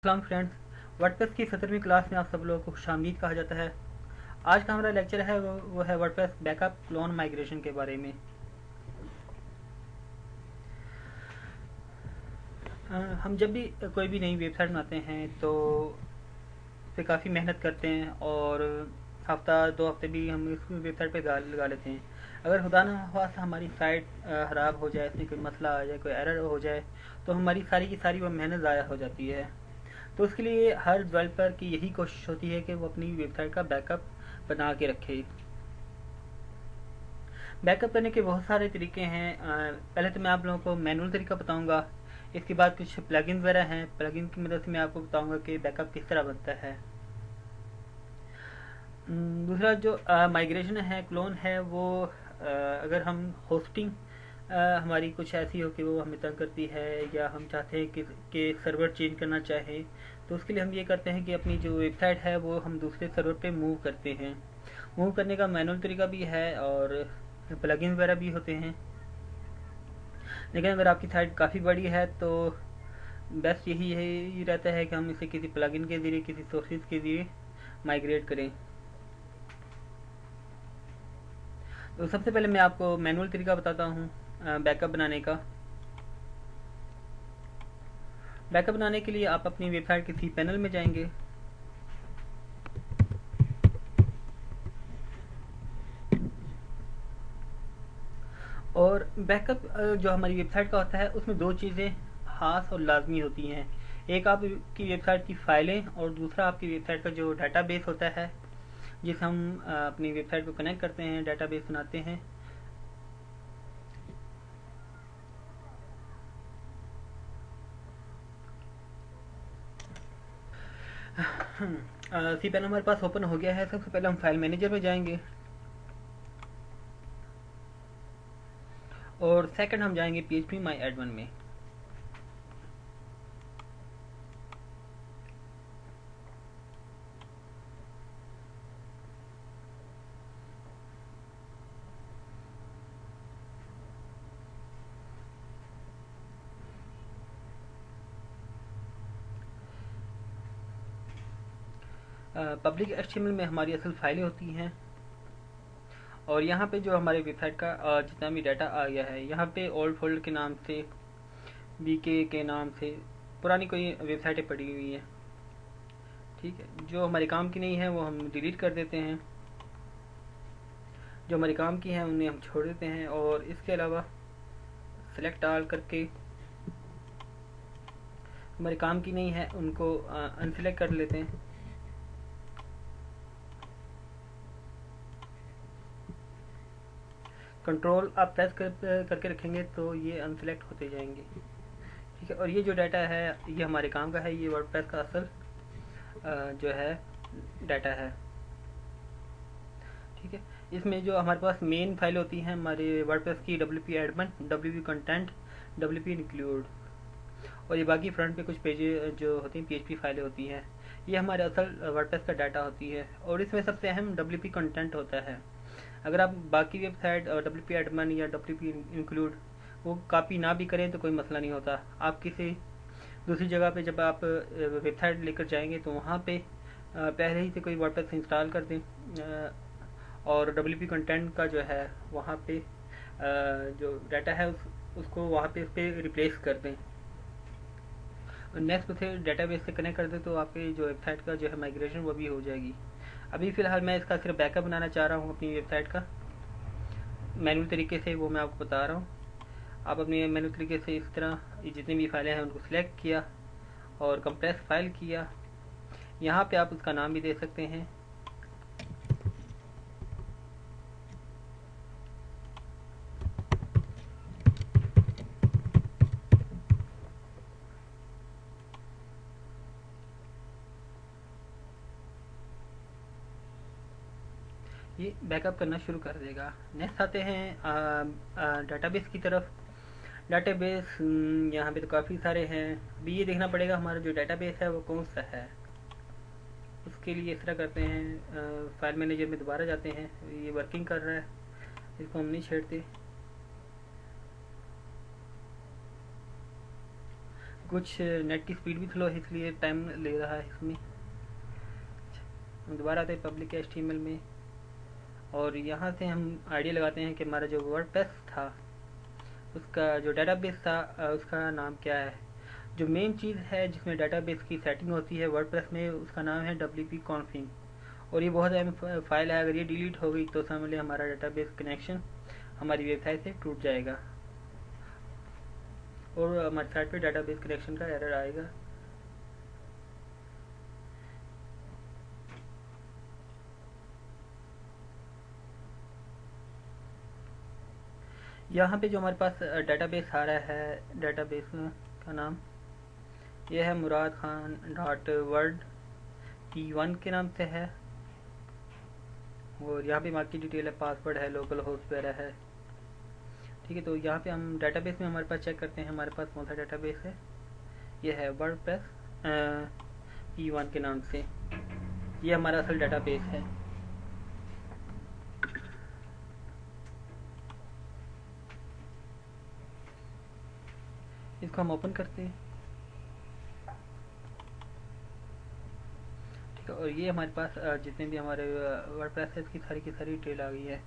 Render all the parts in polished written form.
सलाम friends, WordPress की 17वीं class में आप सब लोगों को खुशामदीद कहा जाता है। आज का हमारा लेक्चर है वो है वर्डप्रेस बैकअप क्लोन माइग्रेशन के बारे में। हम जब भी कोई भी नई वेबसाइट बनाते हैं तो उस पर काफ़ी मेहनत करते हैं और हफ्ता 2 हफ्ते भी हम इस वेबसाइट पे लगा लेते हैं। अगर खुदा ना खास्ता हमारी साइट ख़राब हो जाए, इसमें कोई मसला आ जाए, कोई एरर हो जाए, तो हमारी सारी की सारी वो मेहनत ज़ाया हो जाती है। तो उसके लिए हर डेवलपर की यही कोशिश होती है कि वो अपनी वेबसाइट का बैकअप बना के रखे। बैकअप करने के बहुत सारे तरीके हैं। पहले तो मैं आप लोगों को मैनुअल तरीका बताऊंगा। इसके बाद कुछ प्लगइन वगैरह हैं, प्लगइन की मदद से मैं आपको बताऊंगा कि बैकअप किस तरह बनता है। दूसरा जो माइग्रेशन है, क्लोन है, वो अगर हम होस्टिंग हमारी कुछ ऐसी हो कि वो हमें तंग करती है या हम चाहते हैं कि सर्वर चेंज करना चाहें, तो उसके लिए हम ये करते हैं कि अपनी जो वेबसाइट है वो हम दूसरे सर्वर पे मूव करते हैं। मूव करने का मैनुअल तरीका भी है और प्लगइन वगैरह भी होते हैं। लेकिन अगर आपकी साइट काफ़ी बड़ी है तो बेस्ट यही रहता है कि हम इसे किसी प्लगइन के ज़रिए, किसी सोर्सेज के ज़रिए माइग्रेट करें। तो सबसे पहले मैं आपको मैनुअल तरीका बताता हूँ बैकअप बनाने का। बैकअप बनाने के लिए आप अपनी वेबसाइट के सी पैनल में जाएंगे और बैकअप जो हमारी वेबसाइट का होता है उसमें दो चीज़ें खास और लाजमी होती हैं। एक आपकी वेबसाइट की फाइलें और दूसरा आपकी वेबसाइट का जो डाटाबेस होता है जिसे हम अपनी वेबसाइट को कनेक्ट करते हैं, डाटाबेस बनाते हैं। सी पैनल हमारे पास ओपन हो गया है। सबसे पहले हम फाइल मैनेजर में जाएंगे और सेकंड हम जाएंगे PHP माई एडमिन में। पब्लिक HTML में हमारी असल फाइलें होती हैं और यहाँ पे जो हमारे वेबसाइट का जितना भी डाटा आ गया है, यहाँ पे ओल्ड फोल्डर के नाम से, BK के नाम से पुरानी कोई वेबसाइटें पड़ी हुई हैं। ठीक है, जो हमारे काम की नहीं है वो हम डिलीट कर देते हैं, जो हमारे काम की हैं उन्हें हम छोड़ देते हैं और इसके अलावा सेलेक्ट ऑल करके हमारे काम की नहीं है उनको अनसेलेक्ट कर लेते हैं। कंट्रोल आप प्रेस करके रखेंगे तो ये अनसेलेक्ट होते जाएंगे। ठीक है, और ये जो डाटा है ये हमारे काम का है, ये वर्डप्रेस का असल जो है डाटा है। ठीक है, इसमें जो हमारे पास मेन फाइल होती हैं हमारे वर्डप्रेस की, WP admin, WP content, WP include, और ये बाकी फ्रंट पे कुछ पेजेज जो होती हैं PHP फाइलें होती हैं। ये हमारे असल वर्डप्रेस का डाटा होती है और इसमें सबसे अहम WP कंटेंट होता है। अगर आप बाकी वेबसाइट WP एडमिन या WP इंक्लूड वो कॉपी ना भी करें तो कोई मसला नहीं होता। आप किसी दूसरी जगह पे जब आप वेबसाइट लेकर जाएंगे तो वहाँ पे पहले ही से कोई वर्डप्रेस इंस्टॉल कर दें और WP कंटेंट का जो है वहाँ पे जो डाटा है उसको वहाँ पे उस पर रिप्लेस कर दें और नेक्स्ट उसे डाटाबेस से कनेक्ट कर दें तो आपकी जो वेबसाइट का जो है माइग्रेशन वो भी हो जाएगी। अभी फ़िलहाल मैं इसका सिर्फ बैकअप बनाना चाह रहा हूँ अपनी वेबसाइट का मैनुअल तरीके से, वो मैं आपको बता रहा हूँ। आप अपने मैनुअल तरीके से इस तरह ये जितनी भी फाइलें हैं उनको सिलेक्ट किया और कंप्रेस फाइल किया। यहाँ पे आप उसका नाम भी दे सकते हैं। ये बैकअप करना शुरू कर देगा। नेक्स्ट आते हैं डाटाबेस की तरफ। डाटाबेस यहाँ पे तो काफ़ी सारे हैं। अभी ये देखना पड़ेगा हमारा जो डाटाबेस है वो कौन सा है। उसके लिए इस तरह करते हैं, फाइल मैनेजर में दोबारा जाते हैं। ये वर्किंग कर रहा है, इसको हम नहीं छेड़ते। कुछ नेट की स्पीड भी स्लो है इसलिए टाइम ले रहा है इसमें। हम दोबारा आते हैं पब्लिक HTML में और यहाँ से हम आइडिया लगाते हैं कि हमारा जो वर्डप्रेस था उसका जो डेटाबेस था उसका नाम क्या है। जो मेन चीज़ है जिसमें डेटाबेस की सेटिंग होती है वर्डप्रेस में, उसका नाम है wp-config। और ये बहुत अहम फाइल है, अगर ये डिलीट हो गई तो समझ लें हमारा डेटाबेस कनेक्शन हमारी वेबसाइट से टूट जाएगा और हमारी साइट पे डेटाबेस कनेक्शन का एरर आएगा। यहाँ पे जो हमारे पास डेटाबेस आ रहा है, डेटाबेस का नाम ये है मुराद खान डॉट वर्ड P1 के नाम से है। और यहाँ पे मार्केट डिटेल है, पासवर्ड है, लोकल होस्ट वगैरह है। ठीक है, तो यहाँ पे हम डेटाबेस में हमारे पास चेक करते हैं हमारे पास कौन सा डेटाबेस है। ये है वर्डप्रेस P1 के नाम से, ये हमारा असल डेटाबेस है। इसको हम ओपन करते हैं। ठीक है, और ये हमारे पास जितने भी हमारे वर्डप्रेस है इसकी सारी की सारी डिटेल आ गई है।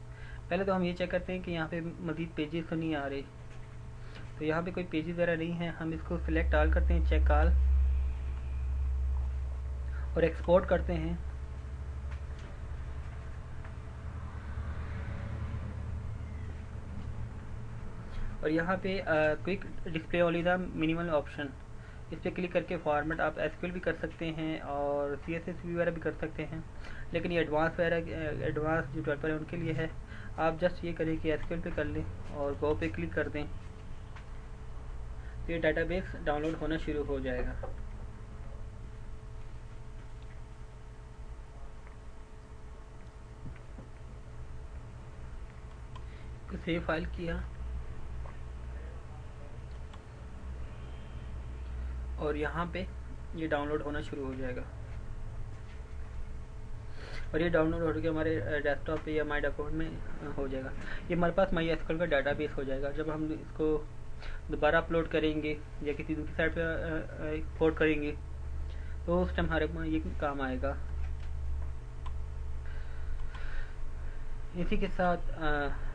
पहले तो हम ये चेक करते हैं कि यहाँ पे मज़ीद पेजेस तो नहीं आ रहे। तो यहाँ पे कोई पेजेस वगैरह नहीं है, हम इसको सिलेक्ट ऑल करते हैं, चेक ऑल, और एक्सपोर्ट करते हैं। और यहाँ पे quick display only the minimal option, इस पर क्लिक करके फॉर्मेट आप SQL भी कर सकते हैं और CSS वगैरह भी कर सकते हैं, लेकिन ये एडवांस वगैरह एडवांस जो डेवलपर है उनके लिए है। आप जस्ट ये करें कि SQL पे कर लें और गो पे क्लिक कर दें, तो ये डाटाबेस डाउनलोड होना शुरू हो जाएगा। सेव फाइल किया और यहाँ पे ये डाउनलोड होना शुरू हो जाएगा और ये डाउनलोड हो के हमारे डेस्कटॉप पे या माई डॉक्यूमेंट में हो जाएगा। ये हमारे पास MySQL का डाटाबेस हो जाएगा। जब हम इसको दोबारा अपलोड करेंगे या किसी दूसरी साइट पे एक्सपोर्ट करेंगे तो उस टाइम हमारे ये काम आएगा। इसी के साथ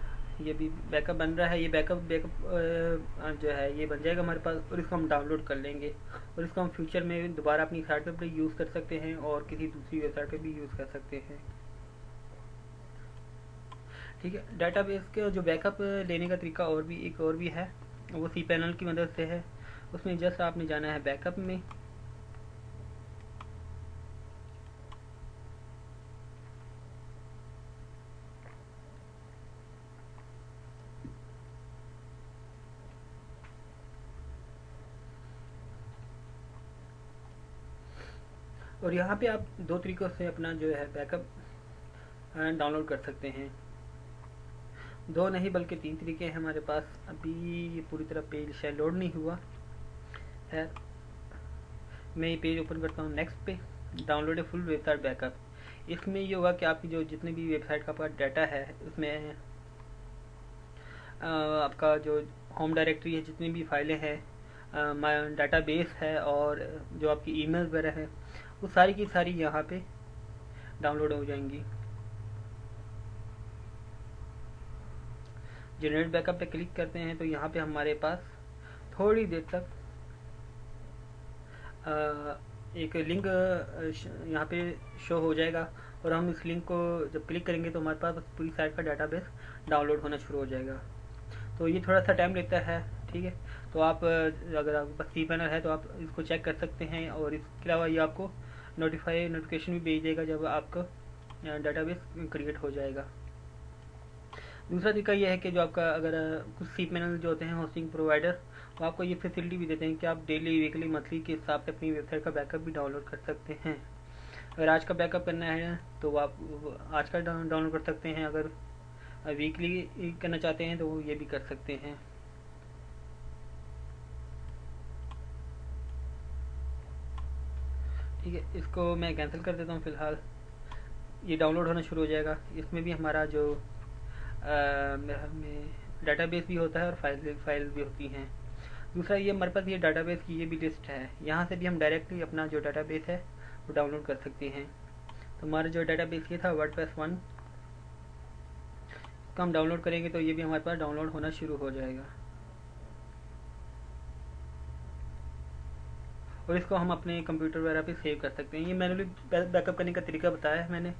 ये भी बैकअप बन रहा है। ये बैकअप जो है ये बन जाएगा हमारे पास और इसको हम डाउनलोड कर लेंगे और इसको हम फ्यूचर में दोबारा अपनी साइट पर यूज़ कर सकते हैं और किसी दूसरी वेबसाइट पर भी यूज़ कर सकते हैं। ठीक है, डाटाबेस के जो बैकअप लेने का तरीका और भी है, वो cPanel की मदद से है। उसमें जस्ट आपने जाना है बैकअप में, और यहाँ पे आप दो तरीक़ों से अपना जो है बैकअप डाउनलोड कर सकते हैं। दो नहीं बल्कि 3 तरीके हैं हमारे पास। अभी ये पूरी तरह पेज शायद लोड नहीं हुआ है। मैं ये पेज ओपन करता हूँ। नेक्स्ट पे download a full website backup. इसमें ये होगा कि आपकी जो जितने भी वेबसाइट का आपका डाटा है उसमें आपका जो होम डायरेक्टरी है, जितनी भी फाइलें हैं, डाटाबेस है और जो आपकी ईमेल वगैरह है, वो सारी की सारी यहाँ पे डाउनलोड हो जाएंगी। जनरेट बैकअप पे क्लिक करते हैं तो यहाँ पे हमारे पास थोड़ी देर तक एक लिंक यहाँ पे शो हो जाएगा और हम इस लिंक को जब क्लिक करेंगे तो हमारे पास पूरी साइट का डाटाबेस डाउनलोड होना शुरू हो जाएगा। तो ये थोड़ा सा टाइम लेता है। ठीक है, तो आप अगर आपके पास cPanel है तो आप इसको चेक कर सकते हैं और इसके अलावा ये आपको नोटिफिकेशन भी भेज देगा जब आपका डाटाबेस क्रिएट हो जाएगा। दूसरा तरीका यह है कि जो आपका अगर कुछ cPanel जो होते हैं होस्टिंग प्रोवाइडर, वो आपको ये फैसिलिटी भी देते हैं कि आप डेली, वीकली, मंथली के हिसाब से अपनी वेबसाइट का बैकअप भी डाउनलोड कर सकते हैं। अगर आज का बैकअप करना है तो आप आज का डाउनलोड कर सकते हैं, अगर वीकली करना चाहते हैं तो वो ये भी कर सकते हैं। ठीक है, इसको मैं कैंसिल कर देता हूँ फ़िलहाल। ये डाउनलोड होना शुरू हो जाएगा। इसमें भी हमारा जो में डाटाबेस भी होता है और फाइल भी होती हैं। दूसरा ये हमारे पास ये डाटाबेस की ये भी लिस्ट है, यहाँ से भी हम डायरेक्टली अपना जो डाटाबेस है वो डाउनलोड कर सकते हैं। तो हमारा जो डाटाबेस ये था वर्डप्रेस 1, इसको हम डाउनलोड करेंगे तो ये भी हमारे पास डाउनलोड होना शुरू हो जाएगा, और इसको हम अपने कंप्यूटर वगैरह पे सेव कर सकते हैं। ये मैनुअली बैकअप करने का तरीका बताया है मैंने।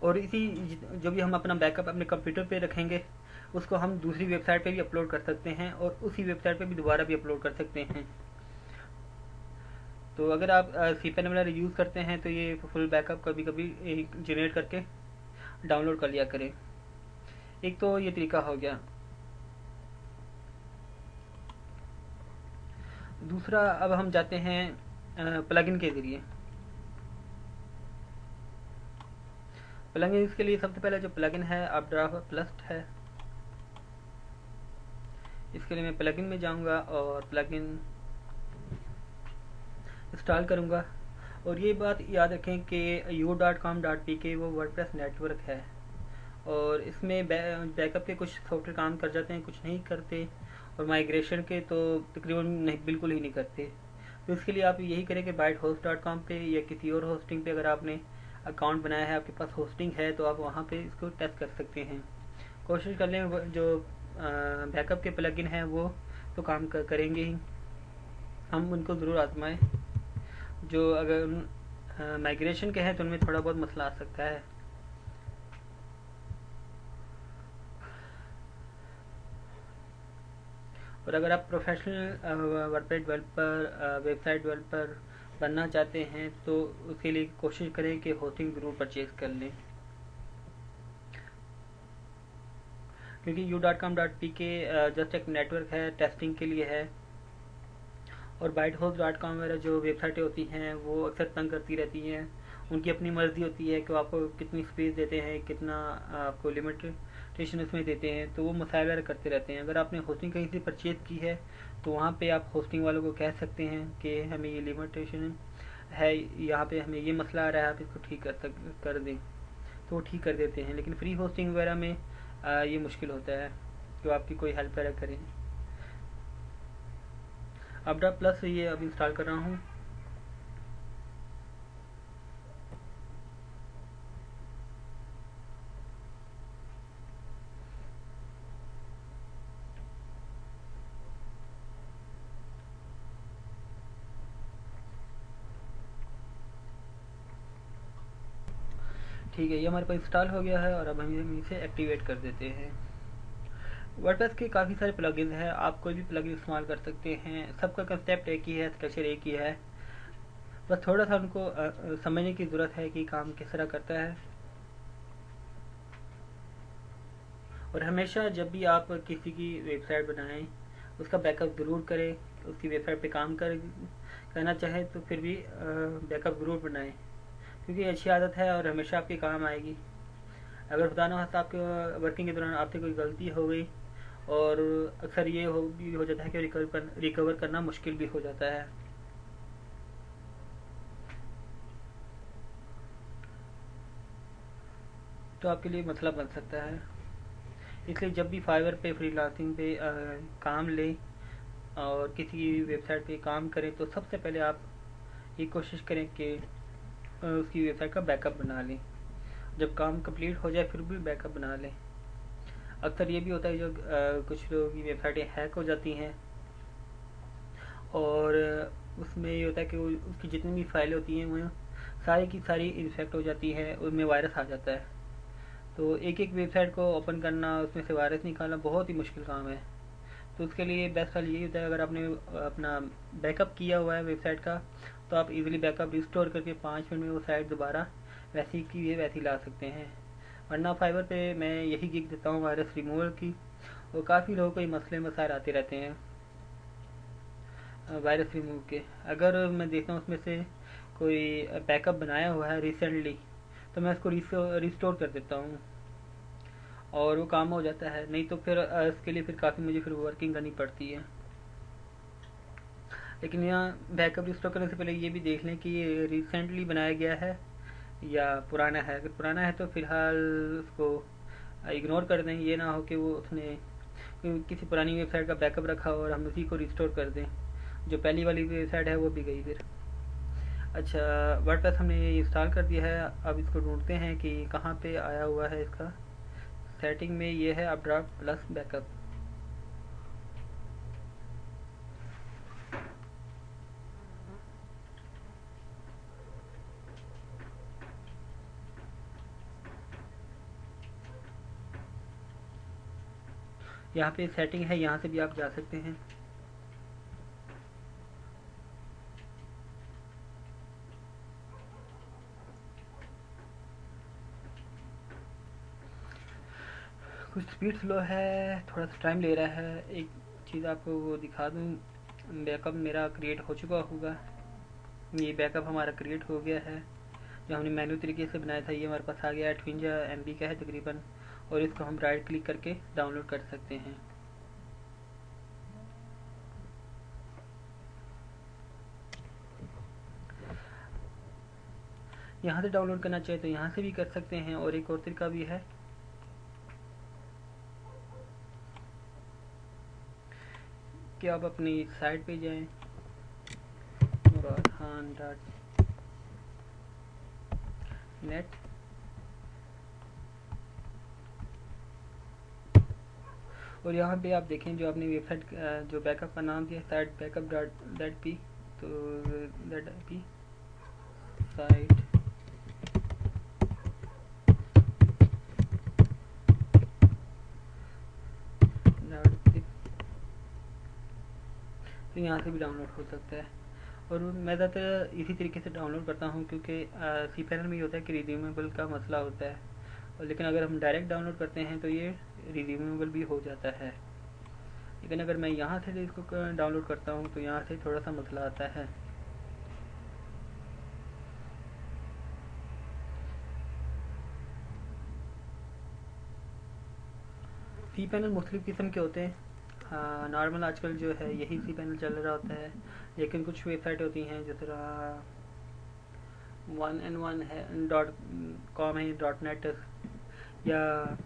और इसी जो भी हम अपना बैकअप अपने कंप्यूटर पे रखेंगे उसको हम दूसरी वेबसाइट पे भी अपलोड कर सकते हैं, और उसी वेबसाइट पे भी दोबारा भी अपलोड कर सकते हैं। तो अगर आप cpan वगैरह यूज़ करते हैं तो ये फुल बैकअप कभी कभी जनरेट करके डाउनलोड कर लिया करें। एक तो ये तरीका हो गया। दूसरा, अब हम जाते हैं प्लगइन के ज़रिए। प्लगइन के लिए सबसे पहले जो प्लगइन है अपड्राफ्ट प्लस है, इसके लिए मैं प्लगइन में जाऊंगा और प्लगइन इंस्टॉल करूंगा। और ये बात याद रखें कि u.com.pk वो वर्डप्रेस नेटवर्क है, और इसमें बैकअप के कुछ सॉफ्टवेयर काम कर जाते हैं, कुछ नहीं करते, और माइग्रेशन के तो तकरीबन नहीं, बिल्कुल ही नहीं करते। तो इसके लिए आप यही करें कि bythost.com पे या किसी और होस्टिंग पे अगर आपने अकाउंट बनाया है, आपके पास होस्टिंग है, तो आप वहाँ पे इसको टेस्ट कर सकते हैं। कोशिश कर लें जो बैकअप के प्लगइन हैं वो तो काम करेंगे ही, हम उनको ज़रूर आजमाएं। जो अगर माइग्रेशन के हैं तो उनमें थोड़ा बहुत मसला आ सकता है। और अगर आप professional WordPress developer, website developer बनना चाहते हैं तो उसके लिए कोशिश करें कि होस्टिंग ज़रूर परचेज कर लें, क्योंकि u.com.pk जस्ट एक नेटवर्क है, टेस्टिंग के लिए है। और bytehost.com वगैरह जो वेबसाइटें होती हैं वो अक्सर तंग करती रहती हैं, उनकी अपनी मर्ज़ी होती है कि आपको कितनी स्पेस देते हैं, कितना आपको लिमिटेशन उसमें देते हैं, तो वो मसाइल वगैरह करते रहते हैं। अगर आपने होस्टिंग कहीं से परचेज की है तो वहाँ पे आप होस्टिंग वालों को कह सकते हैं कि हमें ये लिमिटेशन है, यहाँ पे हमें ये मसला आ रहा है, आप इसको ठीक कर दें, तो वो ठीक कर देते हैं। लेकिन फ्री होस्टिंग वगैरह में ये मुश्किल होता है कि आपकी कोई हेल्प वगैरह करें। अपड्राफ्ट प्लस ये अब इंस्टॉल कर रहा हूँ। ठीक है, ये हमारे पास इंस्टॉल हो गया है, और अब हम इसे एक्टिवेट कर देते हैं। वर्डप्रेस के काफ़ी सारे प्लगइन्स हैं, आप कोई भी प्लगइन इस्तेमाल कर सकते हैं, सबका कंसेप्ट एक ही है, स्ट्रक्चर एक ही है, बस थोड़ा सा उनको समझने की ज़रूरत है कि काम किस तरह करता है। और हमेशा जब भी आप किसी की वेबसाइट बनाएं उसका बैकअप ज़रूर करें। उसकी वेबसाइट पे काम करना चाहे तो फिर भी बैकअप ज़रूर बनाएं, क्योंकि अच्छी आदत है और हमेशा आपके काम आएगी। अगर खुदा न खास्ता आपके वर्किंग के दौरान आपसे कोई गलती हो गई, और अक्सर ये हो जाता है कि रिकवर करना मुश्किल भी हो जाता है। तो आपके लिए मसला बन सकता है। इसलिए जब भी फाइवर पे फ्रीलांसिंग पे काम लें और किसी वेबसाइट पे काम करें तो सबसे पहले आप ये कोशिश करें कि उसकी वेबसाइट का बैकअप बना लें। जब काम कंप्लीट हो जाए फिर भी बैकअप बना लें। अक्सर ये भी होता है जो कुछ लोगों की वेबसाइटें हैक हो जाती हैं, और उसमें ये होता है कि उसकी जितनी भी फाइलें होती हैं वो सारी की सारी इन्फेक्ट हो जाती हैं, उनमें वायरस आ जाता है। तो एक एक वेबसाइट को ओपन करना, उसमें से वायरस निकालना बहुत ही मुश्किल काम है। तो उसके लिए बेस्ट हाल यही होता है, अगर आपने अपना बैकअप किया हुआ है वेबसाइट का तो आप इजीली बैकअप रिस्टोर करके 5 मिनट में वो साइट दोबारा वैसी की वैसी ला सकते हैं। वरना फाइवर पे मैं यही गिग देता हूँ वायरस रिमूवल की, और काफ़ी लोगों को ये मसले मसाइल आते रहते हैं वायरस रिमूव के। अगर मैं देखता हूँ उसमें से कोई बैकअप बनाया हुआ है रिसेंटली तो मैं उसको रिस्टोर कर देता हूँ और वो काम हो जाता है। नहीं तो फिर इसके लिए फिर काफ़ी मुझे फिर वर्किंग करनी पड़ती है। लेकिन यहाँ बैकअप रिस्टोर करने से पहले ये भी देख लें कि ये रिसेंटली बनाया गया है या पुराना है। अगर पुराना है तो फ़िलहाल उसको इग्नोर कर दें। ये ना हो कि वो उसने किसी पुरानी वेबसाइट का बैकअप रखा हो और हम उसी को रिस्टोर कर दें, जो पहली वाली वेबसाइट है वो भी गई फिर। अच्छा, वर्डप्रेस हमने ये इंस्टॉल कर दिया है। अब इसको ढूंढते हैं कि कहाँ पे आया हुआ है इसका। सेटिंग में ये है अपड्राफ्ट प्लस बैकअप। यहाँ पे सेटिंग है, यहाँ से भी आप जा सकते हैं। कुछ स्पीड स्लो है, थोड़ा सा टाइम ले रहा है। एक चीज़ आपको वो दिखा दूँ, बैकअप मेरा क्रिएट हो चुका होगा। ये बैकअप हमारा क्रिएट हो गया है, जो हमने मैन्यू तरीके से बनाया था। ये हमारे पास आ गया 58 MB का है तकरीबन, और इसको हम राइट क्लिक करके डाउनलोड कर सकते हैं। यहाँ से डाउनलोड करना चाहे तो यहाँ से भी कर सकते हैं, और एक और तरीका भी है कि आप अपनी साइट पे जाएं, muradkhan.net, और यहाँ पे आप देखें जो आपने वेबसाइट जो बैकअप का नाम दिया साइट बैकअप.py, तो .py साइट तो यहाँ से भी डाउनलोड हो सकता है। और मैं ज़्यादातर इसी तरीके से डाउनलोड करता हूँ, क्योंकि cPanel में ये होता है कि रिज्यूमेबल का मसला होता है, और लेकिन अगर हम डायरेक्ट डाउनलोड करते हैं तो ये रिज्यूमेबल भी हो जाता है। लेकिन अगर मैं यहाँ से इसको डाउनलोड करता हूँ तो यहाँ से थोड़ा सा मसला आता है। cPanel मुख्तलिफ़ किस्म के होते हैं। नॉर्मल आजकल जो है यही cPanel चल रहा होता है, लेकिन कुछ वेबसाइट होती हैं जिस तरह 1n1 है .com है, .net, या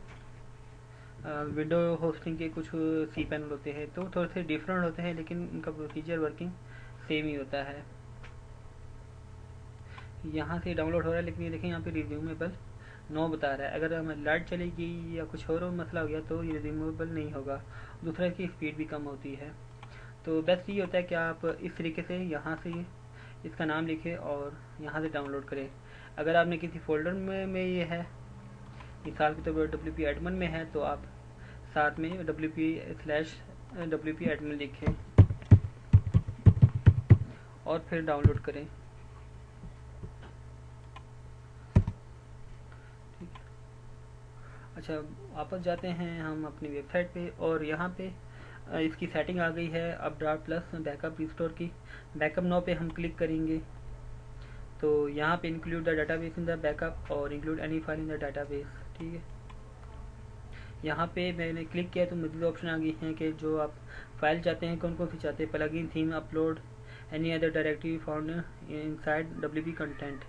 विंडो होस्टिंग के कुछ cPanel होते हैं, तो थोड़े से डिफरेंट होते हैं, लेकिन उनका प्रोसीजर वर्किंग सेम ही होता है। यहाँ से डाउनलोड हो रहा है, लेकिन ये देखें यहाँ पे रिज्यूमेबल नो बता रहा है। अगर हमें लाइट चली गई या कुछ और मसला हो गया तो ये रिज्यूमेबल नहीं होगा। दूसरा इसकी स्पीड भी कम होती है। तो बेस्ट ये होता है कि आप इस तरीके से यहाँ से इसका नाम लिखें और यहाँ से डाउनलोड करें। अगर आपने किसी फोल्डर में ये है, मिसाल के तौर पर WP एडमिन में है, तो आप साथ में WP/WP एडमिन लिखें और फिर डाउनलोड करें। अच्छा, वापस जाते हैं हम अपनी वेबसाइट पे, और यहाँ पे इसकी सेटिंग आ गई है अपड्राफ्ट प्लस बैकअप रिस्टोर की। बैकअप नाउ पे हम क्लिक करेंगे तो यहाँ पे include the database in the backup और include any file in the database. ठीक है, यहाँ पे मैंने क्लिक किया तो मज़ीद ऑप्शन आ गई हैं कि जो आप फाइल चाहते हैं कौन कौन सी चाहते हैं, plugin, theme, upload, any other directory found inside WP content.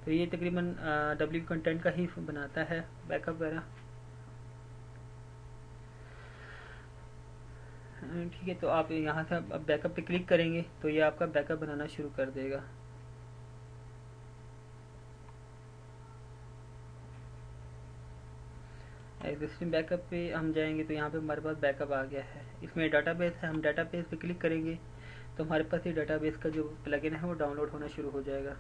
तो ये तकरीबन WP कंटेंट का ही बनाता है बैकअप वगैरह। ठीक है, तो आप यहाँ से अब बैकअप पे क्लिक करेंगे तो ये आपका बैकअप बनाना शुरू कर देगा। एग्जिस्टिंग बैकअप पे हम जाएंगे तो यहाँ पे हमारे पास बैकअप आ गया है। इसमें डाटाबेस है, हम डाटाबेस पे क्लिक करेंगे तो हमारे पास ये डाटाबेस का जो प्लगइन है वो डाउनलोड होना शुरू हो जाएगा।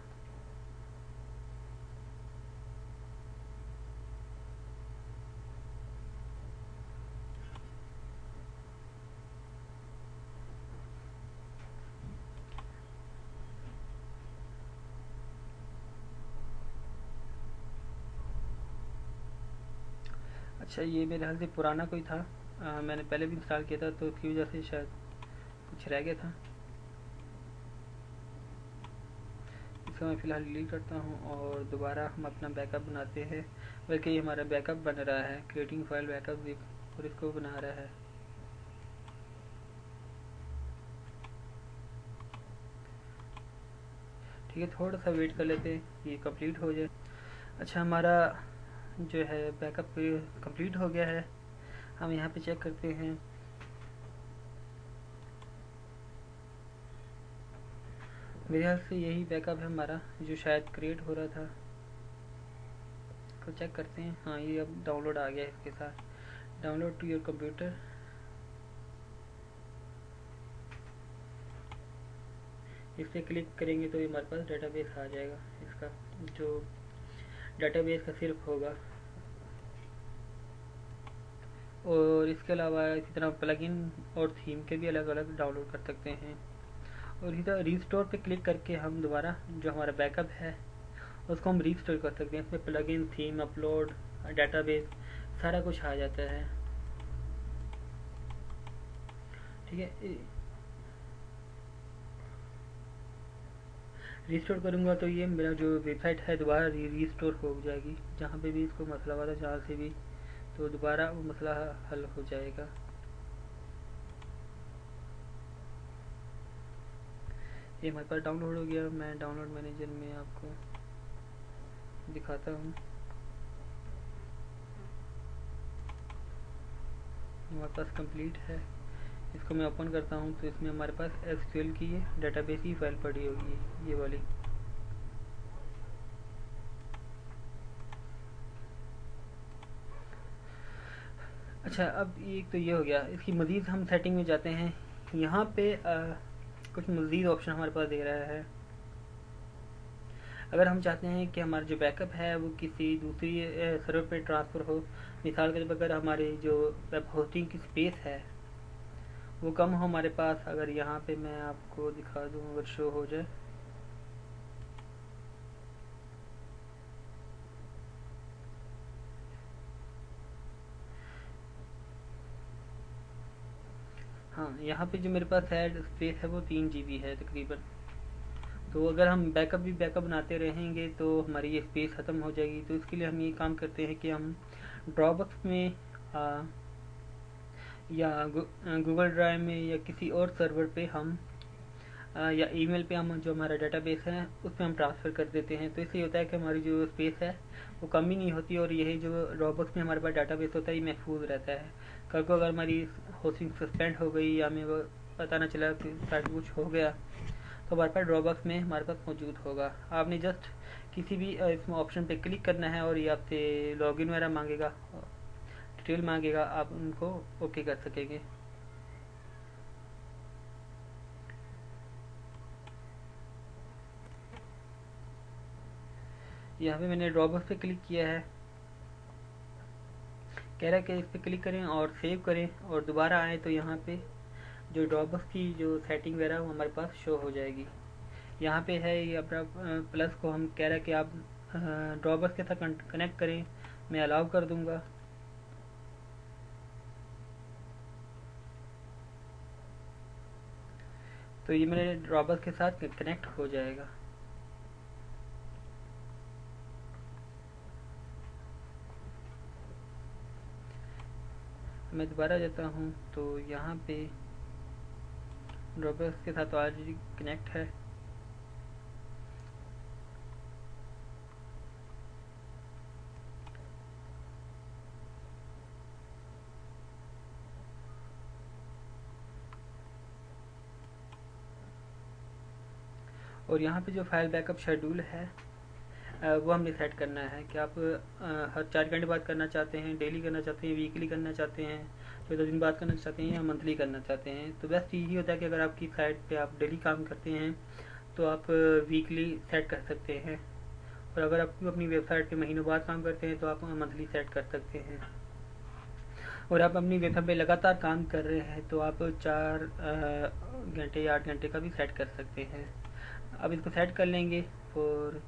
अच्छा, ये मेरे ख्याल से पुराना कोई था, मैंने पहले भी इंस्टॉल किया था, तो उसकी वजह से शायद कुछ रह गया था। इसको मैं फ़िलहाल डिलीट करता हूँ और दोबारा हम अपना बैकअप बनाते हैं। बल्कि ये हमारा बैकअप बन रहा है, क्रिएटिंग फाइल बैकअप जिप, और इसको बना रहा है। ठीक है, थोड़ा सा वेट कर लेते हैं ये कंप्लीट हो जाए। अच्छा, हमारा जो है बैकअप कंप्लीट हो गया है। हम यहाँ पे चेक करते हैं मेरे ख्याल से यही बैकअप है हमारा जो शायद क्रिएट हो रहा था। तो चेक करते हैं। हाँ, ये अब डाउनलोड आ गया इसके साथ। Download to your computer. इस पर क्लिक करेंगे तो ये हमारे पास डेटाबेस आ जाएगा। इसका जो डेटाबेस का सिर्फ होगा। और इसके अलावा इसी तरह प्लगइन और थीम के भी अलग अलग डाउनलोड कर सकते हैं। और इसी तरह रिस्टोर पे क्लिक करके हम दोबारा जो हमारा बैकअप है उसको हम रिस्टोर कर सकते हैं। इसमें प्लगइन, थीम, अपलोड, डेटाबेस सारा कुछ आ जाता है। ठीक है। रिस्टोर करूँगा तो ये मेरा जो वेबसाइट है दोबारा रिस्टोर हो जाएगी। जहाँ पे भी इसको मसला हुआ था, जहाँ से भी, तो दोबारा वो मसला हल हो जाएगा। ये हमारे पास डाउनलोड हो गया। मैं डाउनलोड मैनेजर में आपको दिखाता हूँ। हमारे पास कंप्लीट है। इसको मैं ओपन करता हूँ तो इसमें हमारे पास एसक्यूएल की ये डेटाबेस की फाइल पड़ी होगी, ये वाली। अच्छा, अब ये तो ये हो गया। इसकी मज़ीद हम सेटिंग में जाते हैं। यहाँ पे कुछ मज़ीद ऑप्शन हमारे पास दे रहा है। अगर हम चाहते हैं कि हमारा जो बैकअप है वो किसी दूसरी सर्वर पे ट्रांसफ़र हो, मिसाल के तौर पर अगर हमारे जो वेब होस्टिंग की स्पेस है वो कम हो हमारे पास, अगर यहाँ पे मैं आपको दिखा दूँ, अगर शो हो जाए, हाँ, यहाँ पे जो मेरे पास है स्पेस है वो 3 GB है तकरीबन। तो अगर हम बैकअप बनाते रहेंगे तो हमारी ये स्पेस ख़त्म हो जाएगी। तो इसके लिए हम ये काम करते हैं कि हम ड्रॉपबॉक्स में या गूगल ड्राइव में या किसी और सर्वर पे हम या ईमेल पे हम जो हमारा डेटाबेस है उसमें हम ट्रांसफ़र कर देते हैं। तो इससे ये होता है कि हमारी जो स्पेस है वो कम ही नहीं होती, और यही जो ड्रॉपबॉक्स में हमारे पास डेटाबेस होता है ये महफूज रहता है। कल को अगर हमारी होस्टिंग सस्पेंड हो गई या हमें वो पता ना चला कि साइट कुछ हो गया, तो हमारे पास ड्रॉपबॉक्स में हमारे पास मौजूद होगा। आपने जस्ट किसी भी इसमें ऑप्शन पे क्लिक करना है और ये आपसे लॉगिन वगैरह मांगेगा, डिटेल मांगेगा, आप उनको ओके कर सकेंगे। यहाँ पे मैंने ड्रॉपबॉक्स पे क्लिक किया है। कह रहा है कि इस पर क्लिक करें और सेव करें और दोबारा आए तो यहाँ पे जो ड्रॉपबॉक्स की जो सेटिंग वगैरह वो हमारे पास शो हो जाएगी। यहाँ पे है ये अपना प्लस को हम कह रहे हैं कि आप ड्रॉपबॉक्स के साथ कनेक्ट करें, मैं अलाउ कर दूंगा। तो ये मेरे ड्रॉपबॉक्स के साथ कनेक्ट हो जाएगा। मैं दोबारा जाता हूँ तो यहाँ पे ड्रॉपबॉक्स के साथ ऑलरेडी कनेक्ट है। और यहाँ पे जो फाइल बैकअप शेड्यूल है वो हमने सेट करना है कि आप हर 4 घंटे बाद करना चाहते हैं, डेली करना चाहते हैं, वीकली करना चाहते हैं, 14 दिन बाद करना चाहते हैं, या मंथली करना चाहते हैं। तो बेस्ट यही होता है कि अगर आपकी साइट पे आप डेली काम करते हैं तो आप वीकली सेट कर सकते हैं, और अगर आप अपनी वेबसाइट पे महीनों बाद काम करते हैं तो आप मंथली सेट कर सकते हैं। और आप अपनी वेबसाइट पे लगातार काम कर रहे हैं तो आप 4 घंटे या 8 घंटे का भी सेट कर सकते हैं। अब इसको सेट कर लेंगे, और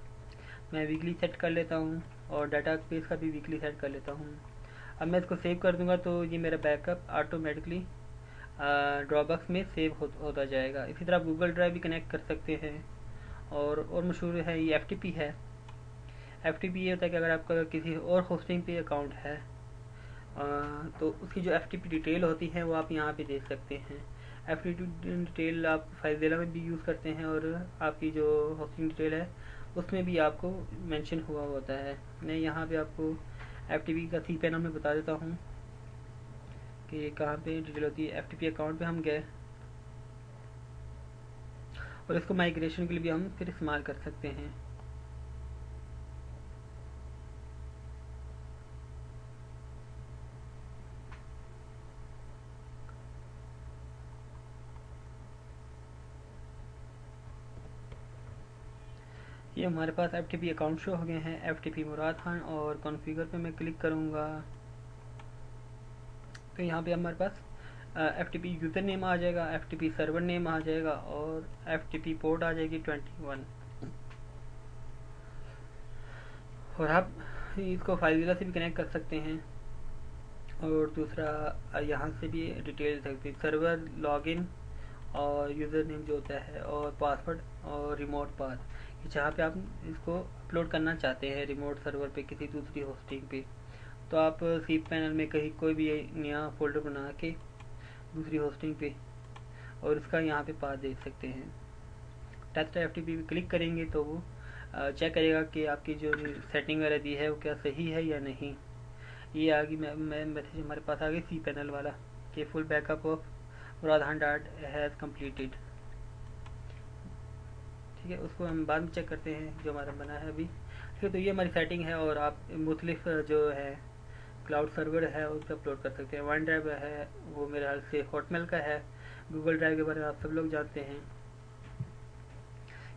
मैं वीकली सेट कर लेता हूँ और डाटा बेस का भी वीकली सेट कर लेता हूँ। अब मैं इसको सेव कर दूंगा तो ये मेरा बैकअप ऑटोमेटिकली ड्रॉपबॉक्स में सेव होता जाएगा। इसी तरह आप गूगल ड्राइव भी कनेक्ट कर सकते हैं। और मशहूर है ये FTP है। FTP ये होता है कि अगर आपका किसी और होस्टिंग पे अकाउंट है तो उसकी जो FTP डिटेल होती है वो आप यहाँ पे देख सकते हैं। FTP डिटेल आप फाइलज़ेला में भी यूज़ करते हैं, और आपकी जो होस्टिंग डिटेल है उसमें भी आपको मेंशन हुआ होता है। मैं यहाँ पे आपको FTP का सी पैनल में बता देता हूँ कि कहाँ पे डिटेल होती है। FTP अकाउंट पे हम गए और इसको माइग्रेशन के लिए भी हम फिर इस्तेमाल कर सकते हैं। ये हमारे पास FTP अकाउंट शो हो गए हैं, FTP मुराद खान, और कॉन्फ़िगर पे मैं क्लिक करूँगा तो यहाँ पे हमारे पास FTP यूज़र नेम आ जाएगा, FTP सर्वर नेम आ जाएगा, और FTP पोर्ट आ जाएगी 21। और आप इसको फाइलज़िला से भी कनेक्ट कर सकते हैं, और दूसरा यहाँ से भी डिटेल सकते हैं, सर्वर लॉगिन और यूज़र नेम जो होता है, और पासवर्ड और रिमोट पाथ, जहाँ पे आप इसको अपलोड करना चाहते हैं रिमोट सर्वर पे किसी दूसरी होस्टिंग पे। तो आप cPanel में कहीं कोई भी नया फोल्डर बना के दूसरी होस्टिंग पे, और इसका यहाँ पे पाथ देख सकते हैं। टेस्ट FTP पे क्लिक करेंगे तो वो चेक करेगा कि आपकी जो सेटिंग वगैरह दी है वो क्या सही है या नहीं। ये आ गई मैसेज हमारे पास आ गई cPanel वाला कि full backup of Murad Khan dot has completed. ठीक है, उसको हम बाद में चेक करते हैं जो हमारा बना है अभी। ठीक है, तो ये हमारी सेटिंग है, और आप मुख्तलिफ जो है क्लाउड सर्वर है उस पर अपलोड कर सकते हैं। वन ड्राइव है वो मेरे ख्याल से हॉटमेल का है, गूगल ड्राइव के बारे में आप सब लोग जानते हैं,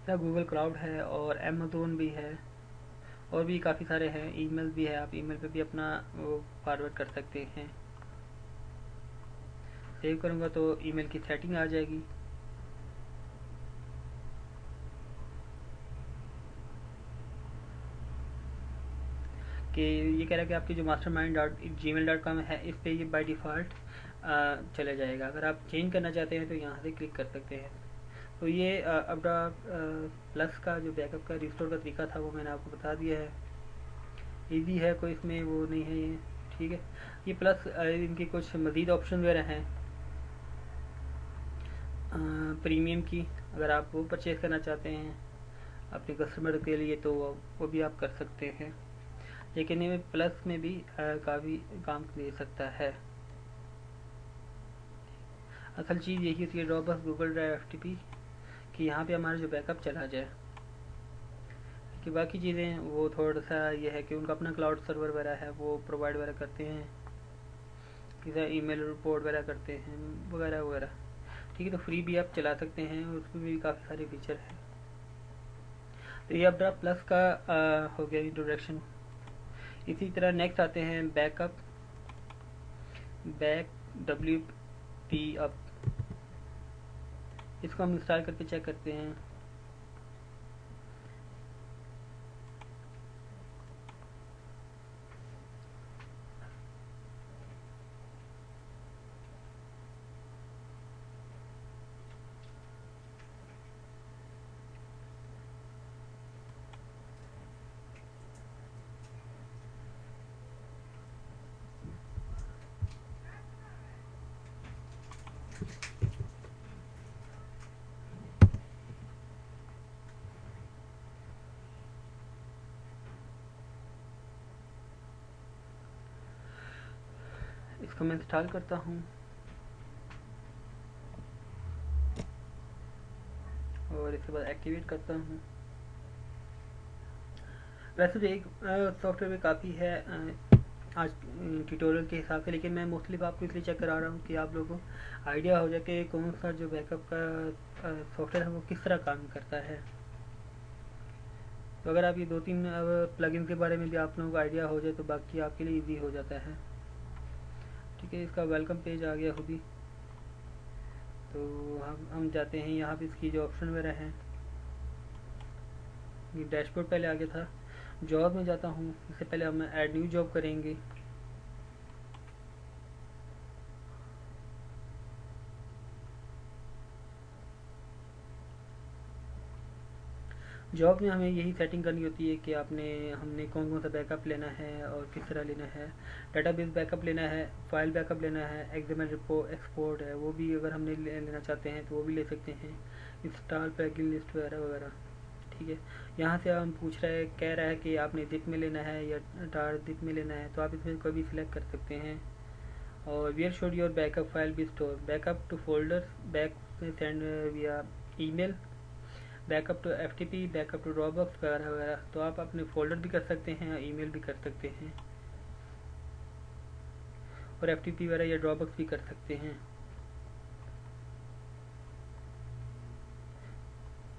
या गूगल क्लाउड है, और अमेज़ोन भी है, और भी काफ़ी सारे हैं। ईमेल भी है, आप ईमेल पे भी अपना वो फॉरवर्ड कर सकते हैं। सेव करूँगा तो ईमेल की सेटिंग आ जाएगी। कि ये कह रहा है कि आपकी जो mastermind.gmail.com है इस पे ये बाय डिफ़ॉल्ट चला जाएगा। अगर आप चेंज करना चाहते हैं तो यहाँ से क्लिक कर सकते हैं। तो ये अपना प्लस का जो बैकअप का रिस्टोर का तरीका था वो मैंने आपको बता दिया है। इजी है, कोई इसमें वो नहीं है ये। ठीक है, ये प्लस इनकी कुछ मज़ीद ऑप्शन वगैरह हैं प्रीमियम की, अगर आप वो परचेज़ करना चाहते हैं अपने कस्टमर के लिए तो वो भी आप कर सकते हैं। लेकिन ये प्लस में भी काफ़ी काम दे सकता है। असल चीज़ यही होती है ड्रॉपबॉक्स गूगल ड्राइव FTP कि यहाँ पे हमारा जो बैकअप चला जाए। कि बाकी चीज़ें वो थोड़ा सा ये है कि उनका अपना क्लाउड सर्वर वगैरह है, वो प्रोवाइड वगैरह करते हैं, किसी ईमेल रिपोर्ट वगैरह करते हैं वगैरह वगैरह। ठीक है, तो फ्री भी आप चला सकते हैं, उसमें भी काफ़ी सारे फीचर हैं। तो ये अपना प्लस का हो गया इंट्रोडक्शन। इसी तरह नेक्स्ट आते हैं बैकअप WP अप। इसको हम इंस्टॉल करके चेक करते हैं। इसको मैं इंस्टॉल करता हूँ, और इसके बाद एक्टिवेट करता हूँ। वैसे तो एक सॉफ्टवेयर में काफ़ी है आज ट्यूटोरियल के हिसाब से, लेकिन मैं मोस्टली आपको इसलिए चेक करा रहा हूँ कि आप लोगों को आइडिया हो जाए कि कौन सा जो बैकअप का सॉफ्टवेयर है वो किस तरह काम करता है। तो अगर आप ये 2-3 प्लगइन के बारे में भी आप लोगों को आइडिया हो जाए तो बाकी आपके लिए इजी हो जाता है। ठीक है, इसका वेलकम पेज आ गया खुद ही। तो हम जाते हैं यहाँ पे, इसकी जो ऑप्शन वगैरह हैं, ये डैशबोर्ड पहले आ गया था। जॉब में जाता हूँ, इससे पहले हम ऐड न्यू जॉब करेंगे। जॉब में हमें यही सेटिंग करनी होती है कि हमने कौन कौन सा बैकअप लेना है और किस तरह लेना है। डेटाबेस बैकअप लेना है, फाइल बैकअप लेना है, एक्सएमएल रिपोर्ट एक्सपोर्ट है वो भी अगर हमने लेना चाहते हैं तो वो भी ले सकते हैं, इंस्टॉल प्लगइन लिस्ट वगैरह वगैरह। ठीक है, यहाँ से हम कह रहा है कि आपने जिप में लेना है या टार जिप में लेना है, तो आप इसमें कोई भी सिलेक्ट कर सकते हैं। और where should your backup file be store, backup to folders, back send via email, backup to FTP, backup to Dropbox वगैरह वगैरह। तो आप अपने फोल्डर भी कर सकते हैं, ईमेल भी कर सकते हैं, और एफटीपी वगैरह या ड्रॉपबॉक्स भी कर सकते हैं।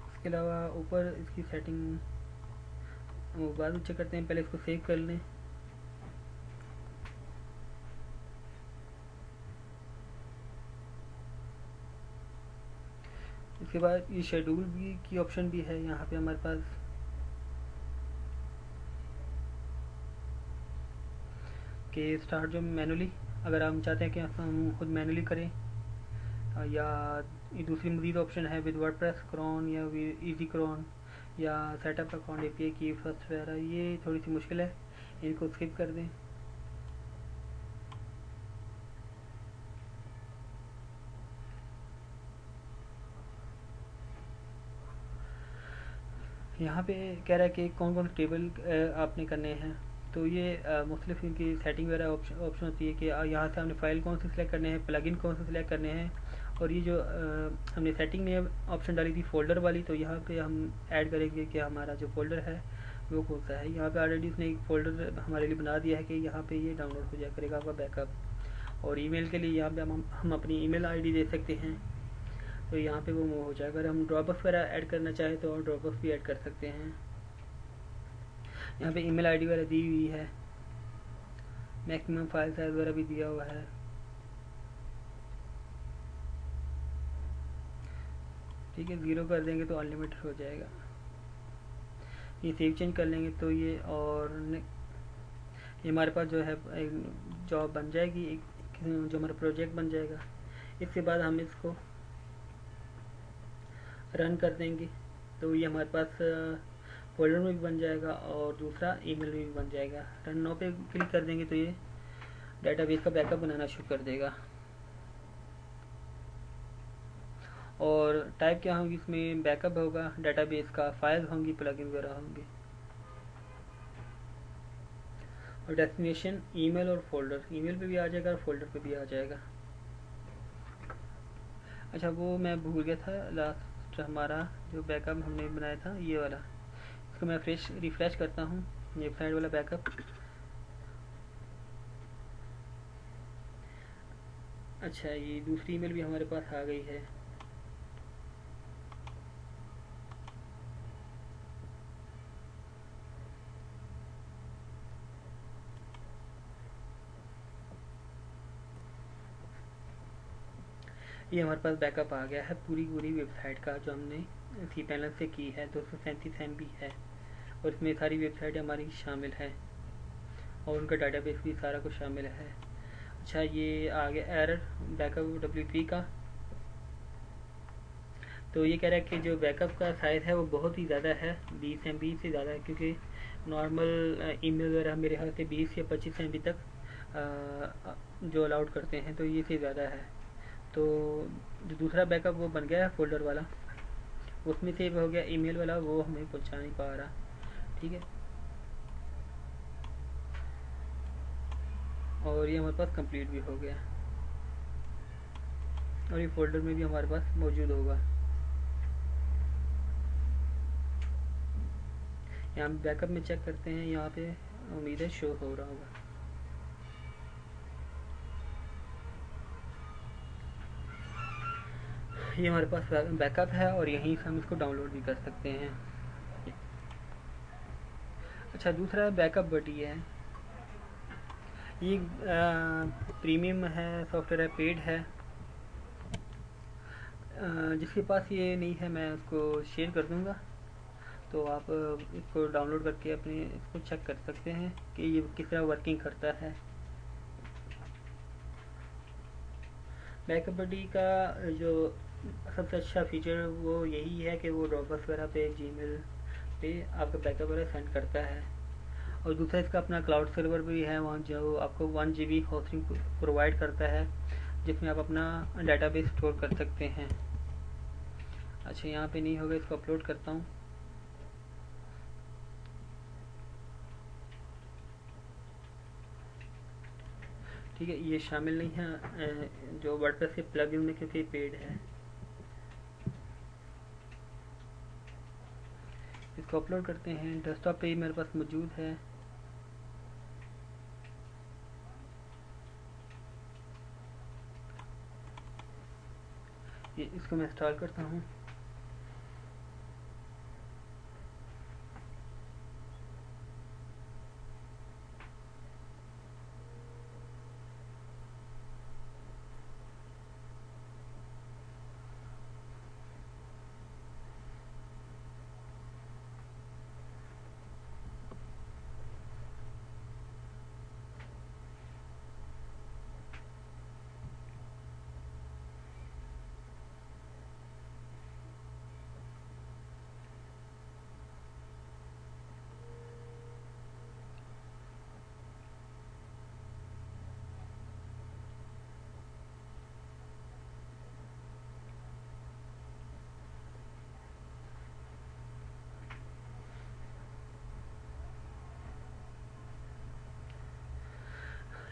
इसके अलावा ऊपर इसकी सेटिंग वो बाद में चेक करते हैं, पहले इसको सेव कर लें। इसके बाद ये शेड्यूल भी की ऑप्शन भी है यहाँ पे हमारे पास, कि स्टार्ट जो मैनुअली, अगर हम चाहते हैं कि हम खुद मैनुअली करें, या ये दूसरी मजीद ऑप्शन है विद वर्डप्रेस क्रॉन या इजी क्रॉन, या सेटअप अकाउंट एपीआई की फर्स्ट वगैरह। ये थोड़ी सी मुश्किल है, इनको स्किप कर दें। यहाँ पे कह रहा है कि कौन कौन से टेबल आपने करने हैं। तो ये मुख्तलिफ इनकी सेटिंग वगैरह ऑप्शन होती है कि यहाँ से हमने फ़ाइल कौन सी सिलेक्ट करने हैं, प्लगइन कौन से सिलेक्ट करने हैं। और ये जो हमने सेटिंग में ऑप्शन डाली थी फोल्डर वाली, तो यहाँ पे हम ऐड करेंगे कि हमारा जो फोल्डर है वो कौन सा है। यहाँ पे ऑलरेडी उसने एक फ़ोल्डर हमारे लिए बना दिया है कि यहाँ पे ये डाउनलोड हो जाया करेगा आपका बैकअप। और ईमेल के लिए यहाँ पे हम अपनी ईमेल आईडी दे सकते हैं, तो यहाँ पे वो मूव हो जाएगा। अगर हम ड्रॉपबॉक्स वगैरह ऐड करना चाहें तो ड्रॉपबॉक्स भी ऐड कर सकते हैं। यहाँ पे ईमेल आईडी वगैरह दी हुई है, मैक्सिमम फाइल साइज वगैरह भी दिया हुआ है। ठीक है, 0 कर देंगे तो अनलिमिटेड हो जाएगा। ये सेव चेंज कर लेंगे तो ये, और ये हमारे पास जो है एक जॉब बन जाएगी, एक जो हमारा प्रोजेक्ट बन जाएगा। इसके बाद हम इसको रन कर देंगे तो ये हमारे पास फोल्डर में भी बन जाएगा और दूसरा ईमेल में भी बन जाएगा। रन नाउ पे क्लिक कर देंगे तो ये डेटाबेस का बैकअप बनाना शुरू कर देगा। और टाइप क्या होगी इसमें, बैकअप होगा डेटाबेस का, फाइल्स होंगी, प्लगइन वगैरह होंगे। और डेस्टिनेशन ईमेल और फोल्डर, ईमेल पे भी आ जाएगा और फोल्डर पे भी आ जाएगा। अच्छा, वो मैं भूल गया था, लास्ट हमारा जो बैकअप हमने बनाया था ये वाला, इसको मैं रिफ्रेश करता हूँ, ये साइड वाला बैकअप। अच्छा, ये दूसरी ईमेल भी हमारे पास आ गई है। ये हमारे पास बैकअप आ गया है पूरी वेबसाइट का, जो हमने सी पैनल से की है। 237 MB है और इसमें सारी वेबसाइट हमारी शामिल है और उनका डाटाबेस भी सारा कुछ शामिल है। अच्छा, ये आ गया एरर बैकअप WP का। तो ये कह रहा है कि जो बैकअप का साइज़ है वो बहुत ही ज़्यादा है, 20 MB से ज़्यादा है, क्योंकि नॉर्मल ईमेल वगैरह मेरे ख्याल से 20 या 25 MB तक जो अलाउड करते हैं, तो ये से ज़्यादा है। तो जो दूसरा बैकअप वो बन गया है फोल्डर वाला, उसमें सेव हो गया, ईमेल वाला वो हमें पहुंचा नहीं पा रहा। ठीक है, और ये हमारे पास कंप्लीट भी हो गया और ये फोल्डर में भी हमारे पास मौजूद होगा। यहाँ बैकअप में चेक करते हैं, यहाँ पे उम्मीद है शो हो रहा होगा। ये हमारे पास बैकअप है और यहीं से हम इसको डाउनलोड भी कर सकते हैं। अच्छा, दूसरा बैकअप बडी है, ये प्रीमियम है, सॉफ्टवेयर है, पेड है। जिसके पास ये नहीं है मैं उसको शेयर कर दूंगा, तो आप इसको डाउनलोड करके अपने इसको चेक कर सकते हैं कि ये किस तरह वर्किंग करता है। बैकअप बडी का जो सबसे अच्छा फीचर वो यही है कि वो ड्रॉपबॉक्स वगैरह पे, जीमेल पे आपका बैकअप वगैरह सेंड करता है। और दूसरा इसका अपना क्लाउड सर्वर भी है, वहाँ जो आपको 1 GB होस्टिंग प्रोवाइड करता है, जिसमें आप अपना डेटाबेस स्टोर कर सकते हैं। अच्छा, यहाँ पे नहीं होगा, इसको अपलोड करता हूँ। ठीक है, ये शामिल नहीं है जो वर्डप्रेस के प्लगइन में, क्योंकि पेड है। इसको अपलोड करते हैं। डेस्कटॉप पे ही मेरे पास मौजूद है। ये इसको मैं इंस्टॉल करता हूँ।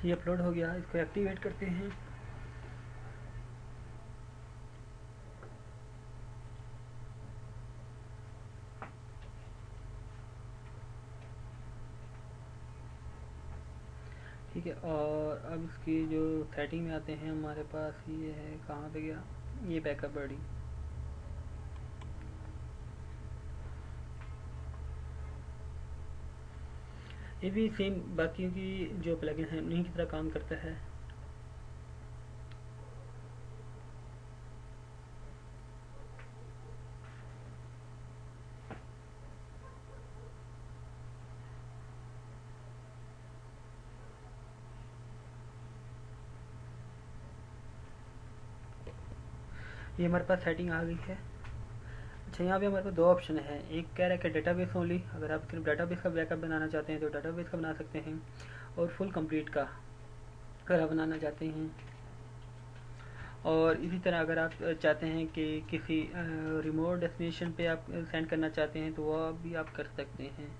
ये अपलोड हो गया, इसको एक्टिवेट करते हैं। ठीक है, और अब इसकी जो सेटिंग में आते हैं, हमारे पास ये है, कहाँ पे गया ये बैकअप बॉडी। ये भी सेम बाकियों की जो प्लगइन है उन्हीं की तरह काम करता है। ये हमारे पास सेटिंग आ गई है। अच्छा, यहाँ पे हमारे पास दो ऑप्शन है। एक कह रहा है कि डेटाबेस ओनली, अगर आप सिर्फ डेटाबेस का बैकअप बनाना चाहते हैं तो डेटाबेस का बना सकते हैं, और फुल कंप्लीट का अगर आप बनाना चाहते हैं। और इसी तरह अगर आप चाहते हैं कि किसी रिमोट डेस्टिनेशन पे आप सेंड करना चाहते हैं तो वह भी आप कर सकते हैं।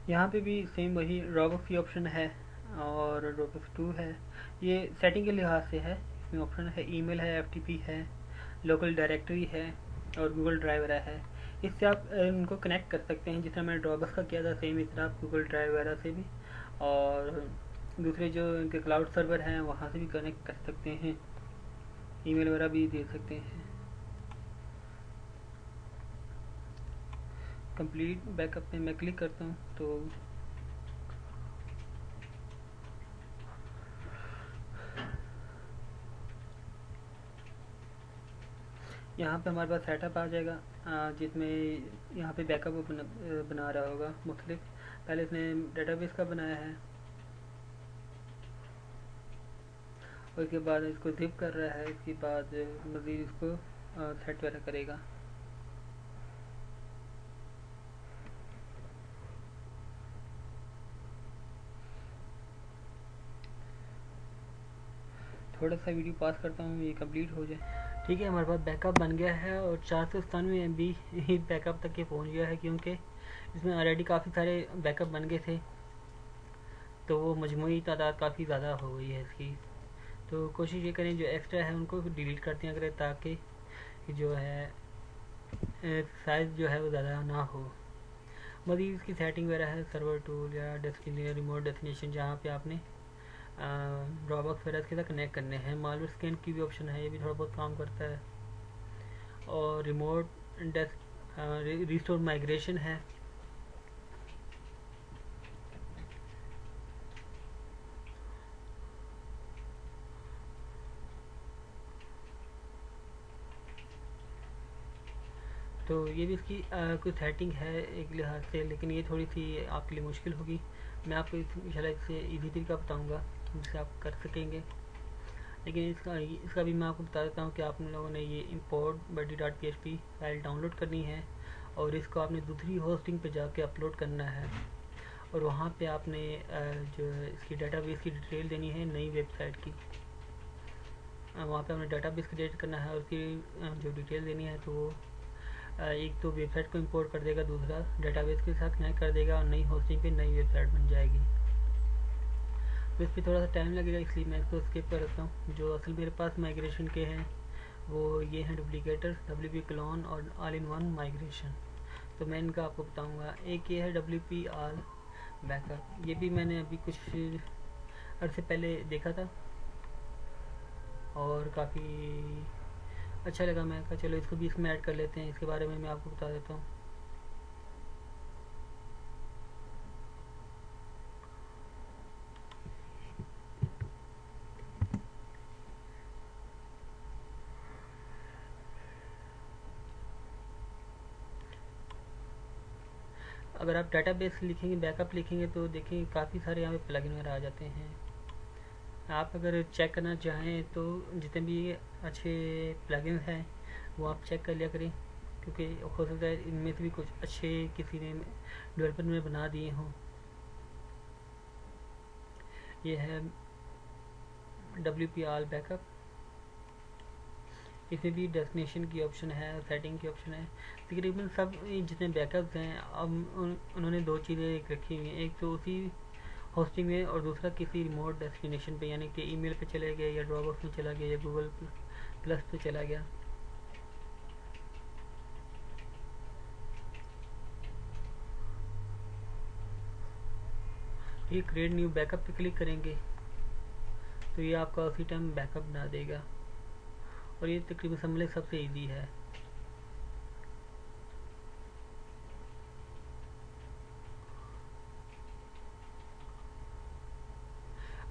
यहाँ पे भी सेम वही ड्रॉपबॉक्स की ऑप्शन है और ड्रॉपबॉक्स 2 है। ये सेटिंग के लिहाज से है। इसमें ऑप्शन है ईमेल है, एफटीपी है, लोकल डायरेक्टरी है और गूगल ड्राइव वगैरह है। इससे आप इनको कनेक्ट कर सकते हैं, जिस तरह मैंने ड्रॉपबॉक्स का किया था सेम इस तरह आप गूगल ड्राइव वगैरह से भी, और दूसरे जो इनके क्लाउड सर्वर हैं वहाँ से भी कनेक्ट कर सकते हैं, ईमेल वगैरह भी दे सकते हैं। कंप्लीट बैकअप पे मैं क्लिक करता हूँ तो यहाँ पे हमारे पास सेटअप आ जाएगा, जिसमें यहाँ पे बैकअप बना रहा होगा मुख्तलिफ। पहले इसने डेटाबेस का बनाया है और इसके बाद इसको जिप कर रहा है, इसके बाद मज़ीद इसको सेट वगैरह करेगा। थोड़ा सा वीडियो पास करता हूँ, ये कंप्लीट हो जाए। ठीक है, हमारे पास बैकअप बन गया है और 497 MB बैकअप तक के पहुँच गया है, क्योंकि इसमें ऑलरेडी काफ़ी सारे बैकअप बन गए थे, तो वो मजमूई तादाद काफ़ी ज़्यादा हो गई है इसकी। तो कोशिश ये करें जो एक्स्ट्रा है उनको डीलीट कर दिया करें, ताकि जो है साइज़ जो है वो ज़्यादा ना हो। मज़ीद इसकी सेटिंग वगैरह है, सर्वर टूल या डेस्टिनेशन, रिमोट डेस्टिनेशन, जहाँ पे आपने ड्रॉपबॉक्स वगैरह के साथ कनेक्ट करने हैं। मालवेयर स्कैन की भी ऑप्शन है, ये भी थोड़ा बहुत काम करता है। और रिमोट रिस्टोर माइग्रेशन है। तो ये भी इसकी कुछ सेटिंग है एक लिहाज से, लेकिन ये थोड़ी सी आपके लिए मुश्किल होगी। मैं आपको इंशाल्लाह इससे ईजी तरीका बताऊंगा जिससे आप कर सकेंगे। लेकिन इसका भी मैं आपको बता देता हूँ कि आप लोगों ने ये import buddy.php फाइल डाउनलोड करनी है और इसको आपने दूसरी होस्टिंग पे जाके अपलोड करना है, और वहाँ पे आपने जो है इसकी डेटाबेस की डिटेल देनी है नई वेबसाइट की। वहाँ पे आपने डेटाबेस क्रिएट करना है और उसकी जो डिटेल देनी है, तो वो एक तो वेबसाइट को इंपोर्ट कर देगा, दूसरा डेटाबेस के साथ कनेक्ट कर देगा और नई होस्टिंग पे नई वेबसाइट बन जाएगी। तो इस पर थोड़ा सा टाइम लगेगा, इसलिए मैं इसको स्किप कर देता हूँ। जो असल मेरे पास माइग्रेशन के हैं वो ये हैं डुप्लीकेटर्स, WP क्लोन और ऑल इन वन माइग्रेशन। तो मैं इनका आपको बताऊंगा। एक ये है WP ऑल बैकअप, ये भी मैंने अभी कुछ अर्से पहले देखा था और काफ़ी अच्छा लगा। मैं कहा चलो इसको भी इसमें ऐड कर लेते हैं, इसके बारे में मैं आपको बता देता हूँ। अगर आप डाटाबेस लिखेंगे, बैकअप लिखेंगे, तो देखिए काफ़ी सारे यहाँ पे प्लगइन वगैरह आ जाते हैं। आप अगर चेक करना चाहें तो जितने भी अच्छे प्लगइन हैं वो आप चेक कर लिया करें, क्योंकि हो सकता है इनमें से भी कुछ अच्छे किसी ने डेवलपर में बना दिए हों। ये है WP ऑल बैकअप, इसमें भी डेस्टिनेशन की ऑप्शन है, सेटिंग की ऑप्शन है। तकरीबन सब जितने बैकअप्स हैं अब उन्होंने दो चीज़ें रखी हुई हैं, एक तो उसी होस्टिंग में और दूसरा किसी रिमोट डेस्टिनेशन पे, यानी कि ईमेल पे चले गए या ड्रॉपबॉक्स में चला गया या गूगल प्लस पे चला गया। ये क्रिएट न्यू बैकअप पे क्लिक करेंगे तो ये आपका उसी टाइम बैकअप बना देगा और ये तकरीबन समझ सबसे ईजी है।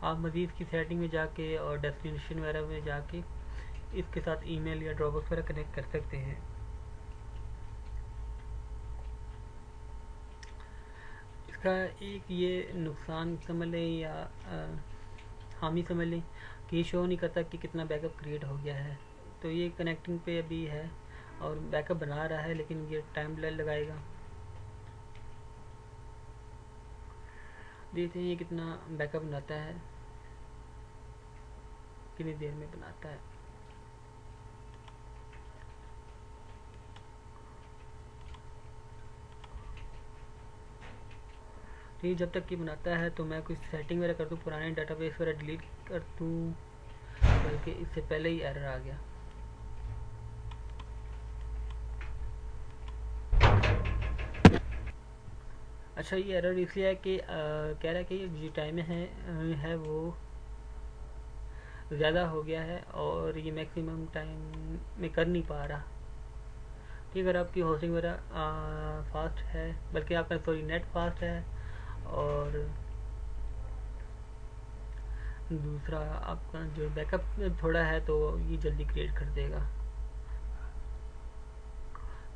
आप मज़ीद की सेटिंग में जाके और डेस्टिनेशन वगैरह में जाके इसके साथ ईमेल या ड्रॉपबॉक्स वगैरह कनेक्ट कर सकते हैं। इसका एक ये नुकसान समझ लें या हामी समझ लें कि ये शो नहीं करता कि कितना बैकअप क्रिएट हो गया है। तो ये कनेक्टिंग पे अभी है और बैकअप बना रहा है, लेकिन ये टाइम लगाएगा। देखते हैं ये कितना बैकअप बनाता है, कितनी देर में बनाता है। तो ये जब तक कि बनाता है तो मैं कुछ सेटिंग वगैरह कर दूँ, पुराने डाटाबेस वगैरह डिलीट कर दूँ, बल्कि इससे पहले ही एरर आ गया। अच्छा, ये एरर इसलिए है कि कह रहा है कि जो टाइम है वो ज़्यादा हो गया है और ये मैक्सिमम टाइम में कर नहीं पा रहा। कि अगर आपकी होस्टिंग वगैरह फास्ट है, बल्कि आपका सॉरी नेट फास्ट है और दूसरा आपका जो बैकअप थोड़ा है तो ये जल्दी क्रिएट कर देगा।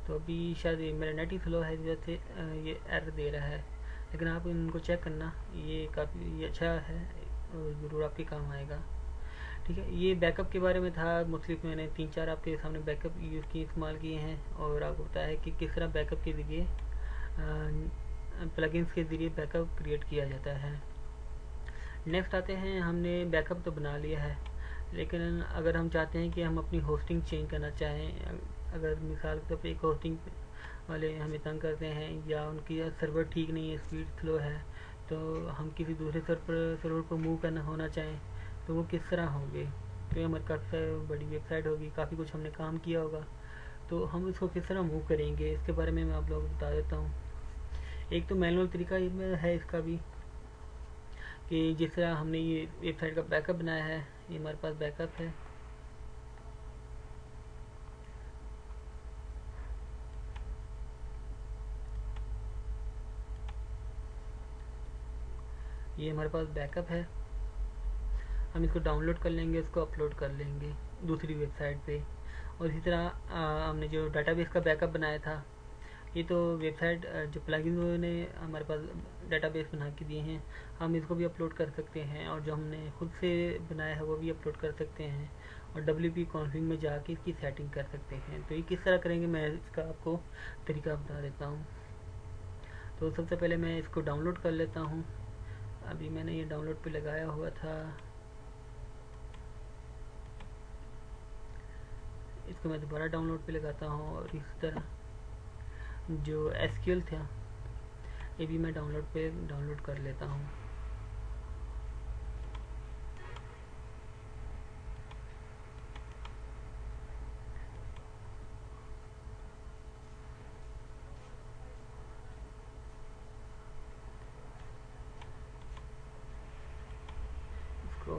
तो अभी शायद मेरा नेट ही स्लो है, इस वजह से ये एरर दे रहा है, लेकिन आप इनको चेक करना, ये काफ़ी अच्छा है और ज़रूर आपके काम आएगा। ठीक है, ये बैकअप के बारे में था। मुख्तलिफ मैंने 3-4 आपके सामने बैकअप यूज़ की इस्तेमाल किए हैं और आपको बताया है कि किस तरह बैकअप के ज़रिए प्लगइन्स के ज़रिए बैकअप क्रिएट किया जाता है। नेक्स्ट आते हैं, हमने बैकअप तो बना लिया है, लेकिन अगर हम चाहते हैं कि हम अपनी होस्टिंग चेंज करना चाहें, अगर मिसाल के तौर पर एक होस्टिंग वाले हमें तंग करते हैं या उनकी सर्वर ठीक नहीं है, स्पीड स्लो है, तो हम किसी दूसरे सर्वर पर मूव करना होना चाहें तो वो किस तरह होंगे। तो ये हमारी काफ़ी बड़ी वेबसाइट होगी, काफ़ी कुछ हमने काम किया होगा, तो हम इसको किस तरह मूव करेंगे इसके बारे में मैं आप लोगों को बता देता हूँ। एक तो मैनुअल तरीका है इसका भी, कि जिस तरह हमने ये वेबसाइट का बैकअप बनाया है, ये हमारे पास बैकअप है। ये हमारे पास बैकअप है, हम इसको डाउनलोड कर लेंगे, इसको अपलोड कर लेंगे दूसरी वेबसाइट पे। और इसी तरह हमने जो डाटाबेस का बैकअप बनाया था, ये तो वेबसाइट जो प्लगइन ने हमारे पास डाटाबेस बना के दिए हैं, हम इसको भी अपलोड कर सकते हैं और जो हमने खुद से बनाया है वो भी अपलोड कर सकते हैं और WP कॉन्फिग में जाके इसकी सेटिंग कर सकते हैं। तो ये किस तरह करेंगे मैं इसका आपको तरीका बता देता हूँ। तो सबसे पहले मैं इसको डाउनलोड कर लेता हूँ। अभी मैंने ये डाउनलोड पे लगाया हुआ था, इसको मैं दोबारा डाउनलोड पे लगाता हूँ और इस तरह जो SQL था ये भी मैं डाउनलोड कर लेता हूँ।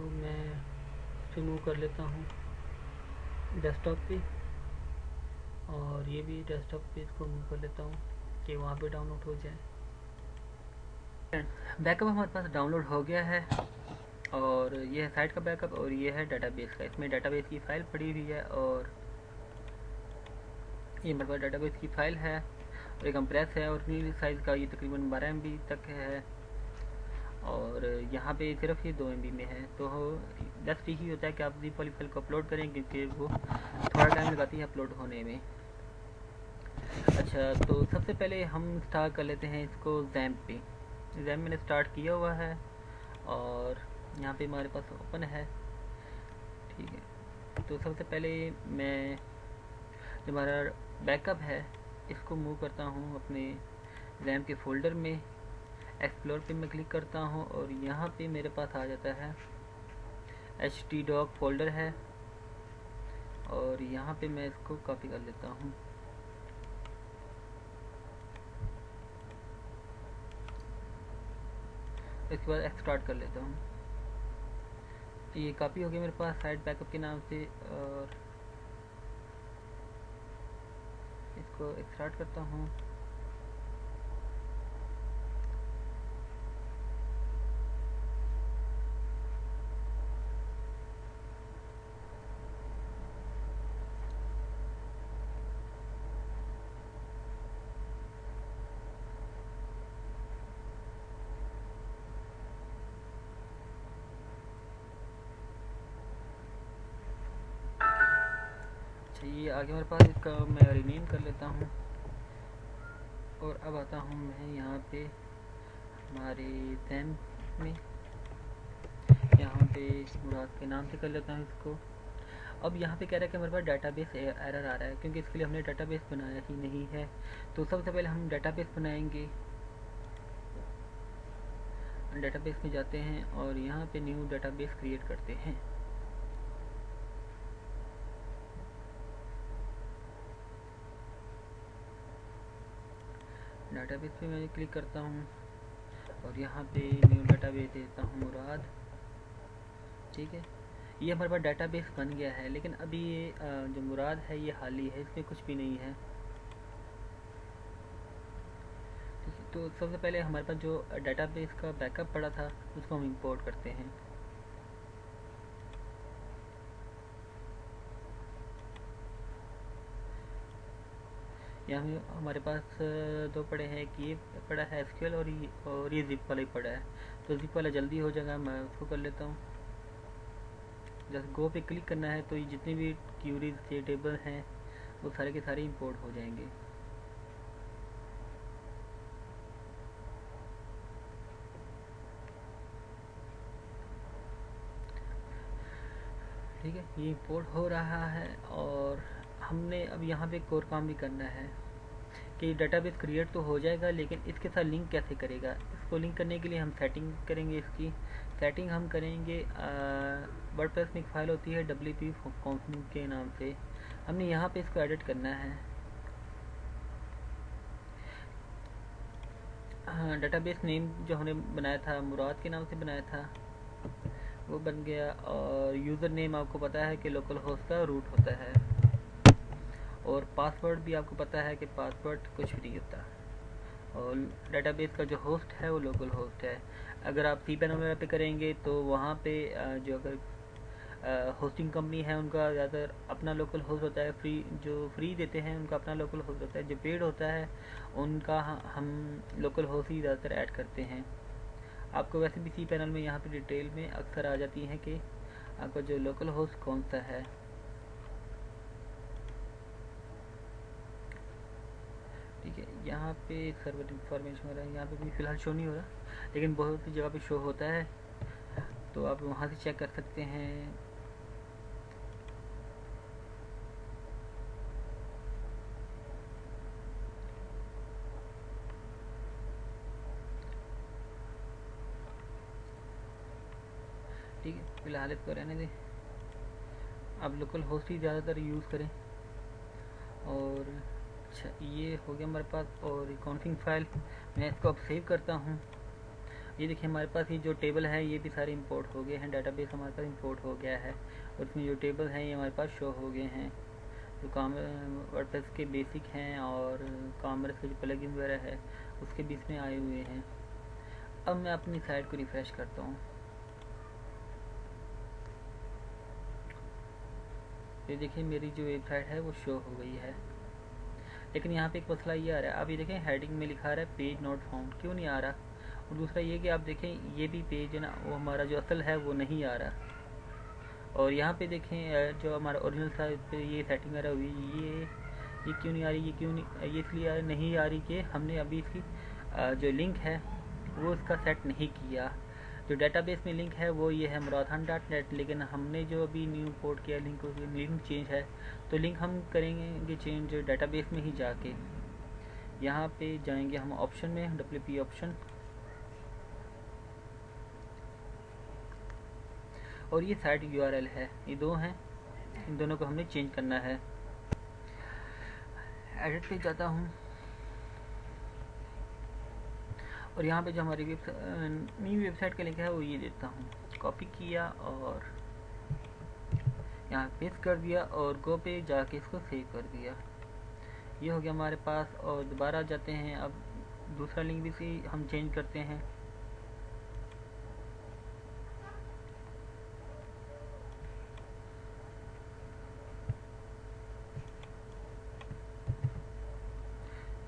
मैं इसे मूव कर लेता हूँ डेस्कटॉप पे, और ये भी डेस्कटॉप पे इसको मूव कर लेता हूँ कि वहाँ पे डाउनलोड हो जाए। बैकअप हमारे पास डाउनलोड हो गया है, और ये है साइट का बैकअप और ये है डाटाबेस का। इसमें डाटाबेस की फ़ाइल पड़ी हुई है, और ये मेरे पास डाटाबेस की फ़ाइल है, और एक कंप्रेस है, और साइज़ का ये तकरीबन 12 MB तक है, और यहाँ पे सिर्फ ये 2 MB में है। तो जस्ट यही होता है कि आप ज़िप वाली फाइल को अपलोड करें, क्योंकि वो थोड़ा टाइम लगाती है अपलोड होने में। अच्छा, तो सबसे पहले हम स्टार्ट कर लेते हैं इसको जैम पे। जैम मैंने स्टार्ट किया हुआ है, और यहाँ पे हमारे पास ओपन है। ठीक है, तो सबसे पहले मैं जो हमारा बैकअप है इसको मूव करता हूँ अपने रैम के फोल्डर में। एक्सप्लोर पे मैं क्लिक करता हूँ, और यहाँ पे मेरे पास आ जाता है htdoc फोल्डर है, और यहाँ पे मैं इसको कॉपी कर लेता हूँ। इसके बाद एक्सट्रैक्ट कर लेता हूँ। ये कॉपी हो गया मेरे पास साइट बैकअप के नाम से, और इसको एक्सट्रैक्ट करता हूँ। ये आगे मेरे पास, इसका मैं रीनेम कर लेता हूँ, और अब आता हूँ मैं यहाँ पे हमारे जैम में, यहाँ पे मुराद के नाम से कर लेता हूँ इसको। अब यहाँ पे कह रहा है कि हमारे पास डाटाबेस एरर आ रहा है, क्योंकि इसके लिए हमने डाटाबेस बनाया ही नहीं है। तो सबसे पहले हम डाटाबेस बनाएंगे। डाटाबेस में जाते हैं, और यहाँ पे न्यू डाटाबेस क्रिएट करते हैं। डाटाबेस पे मैं क्लिक करता हूँ, और यहाँ पे न्यू डाटाबेस देता हूँ मुराद। ठीक है, ये हमारे पास डाटाबेस बन गया है, लेकिन अभी ये जो मुराद है ये खाली है, इसमें कुछ भी नहीं है। तो सबसे पहले हमारे पास जो डाटाबेस का बैकअप पड़ा था उसको हम इंपोर्ट करते हैं। यहाँ हमारे पास दो पड़े हैं, कि ये पड़ा है SQL, और ये जिप वाला ही पड़ा है। तो जिप वाला जल्दी हो जाएगा, मैं उसको कर लेता हूँ। जैसे गो पे क्लिक करना है, तो ये जितने भी क्यूरीज के टेबल हैं वो सारे के सारे इंपोर्ट हो जाएंगे। ठीक है, ये इंपोर्ट हो रहा है, और हमने अब यहाँ पे एक और काम भी करना है कि डाटाबेस क्रिएट तो हो जाएगा, लेकिन इसके साथ लिंक कैसे करेगा। इसको लिंक करने के लिए हम सेटिंग करेंगे। इसकी सेटिंग हम करेंगे, वर्डप्रेस में एक फाइल होती है WP कॉन्फिग के नाम से, हमने यहाँ पे इसको एडिट करना है। हाँ, डाटाबेस नेम जो हमने बनाया था मुराद के नाम से बनाया था वो बन गया, और यूज़र नेम आपको पता है कि लोकल होस्ट का रूट होता है, और पासवर्ड भी आपको पता है कि पासवर्ड कुछ भी नहीं होता, और डाटाबेस का जो होस्ट है वो लोकल होस्ट है। अगर आप cPanel वगैरह पे करेंगे तो वहाँ पे जो अगर होस्टिंग कंपनी है उनका ज़्यादातर अपना लोकल होस्ट होता है, जो फ्री देते हैं उनका अपना लोकल होस्ट होता है, जो पेड होता है उनका हम लोकल होस्ट ही ज़्यादातर ऐड करते हैं। आपको वैसे भी cPanel में यहाँ पे डिटेल में अक्सर आ जाती है कि आपका जो लोकल होस्ट कौन सा है। ठीक है, यहाँ पे सर्वर इंफॉर्मेशन हो रहा है, यहाँ पे भी फ़िलहाल शो नहीं हो रहा, लेकिन बहुत सी जगह पे शो होता है, तो आप वहाँ से चेक कर सकते हैं। ठीक है, फिलहाल इसको रहने दें, आप लोकल होस्ट ही ज़्यादातर यूज़ करें। और अच्छा, ये हो गया हमारे पास, और कॉन्फिग फाइल मैं इसको अब सेव करता हूँ। ये देखिए हमारे पास ये जो टेबल है ये भी सारे इंपोर्ट हो गए हैं, डाटाबेस हमारे पास इंपोर्ट हो गया है और इसमें जो टेबल हैं ये हमारे पास शो हो गए हैं, जो वर्डप्रेस के बेसिक हैं और कॉमर्स के जो प्लगइन वगैरह है उसके बीच में आए हुए हैं। अब मैं अपनी साइट को रिफ़्रेश करता हूँ, ये देखिए मेरी जो वेबसाइट है वो शो हो गई है। लेकिन यहाँ पे एक मसला ये आ रहा है, आप ये देखें हेडिंग में लिखा रहा है पेज नॉट फाउंड, क्यों नहीं आ रहा? और दूसरा ये कि आप देखें ये भी पेज है ना, वो हमारा जो असल है वो नहीं आ रहा। और यहाँ पे देखें जो हमारा ओरिजिनल था इस पर ये सेटिंग वगैरह हुई, ये क्यों नहीं आ रही? ये क्यों नहीं, ये इसलिए नहीं आ रही कि हमने अभी इसकी जो लिंक है वो इसका सेट नहीं किया। जो डेटाबेस में लिंक है वो ये है muradhan.net, लेकिन हमने जो अभी न्यू पोर्ट किया लिंक चेंज है, तो लिंक हम करेंगे चेंज डेटाबेस में ही जाके। यहाँ पे जाएंगे हम ऑप्शन में, WP ऑप्शन, और ये साइट URL है, ये दो हैं, इन दोनों को हमने चेंज करना है। एडिट पे जाता हूँ और यहाँ पे जो हमारी न्यू वेबसाइट का लिंक है वो ये देता हूँ, कॉपी किया और यहाँ पेस्ट कर दिया और गो पे जाके इसको सेव कर दिया। ये हो गया हमारे पास। और दोबारा जाते हैं, अब दूसरा लिंक भी से हम चेंज करते हैं।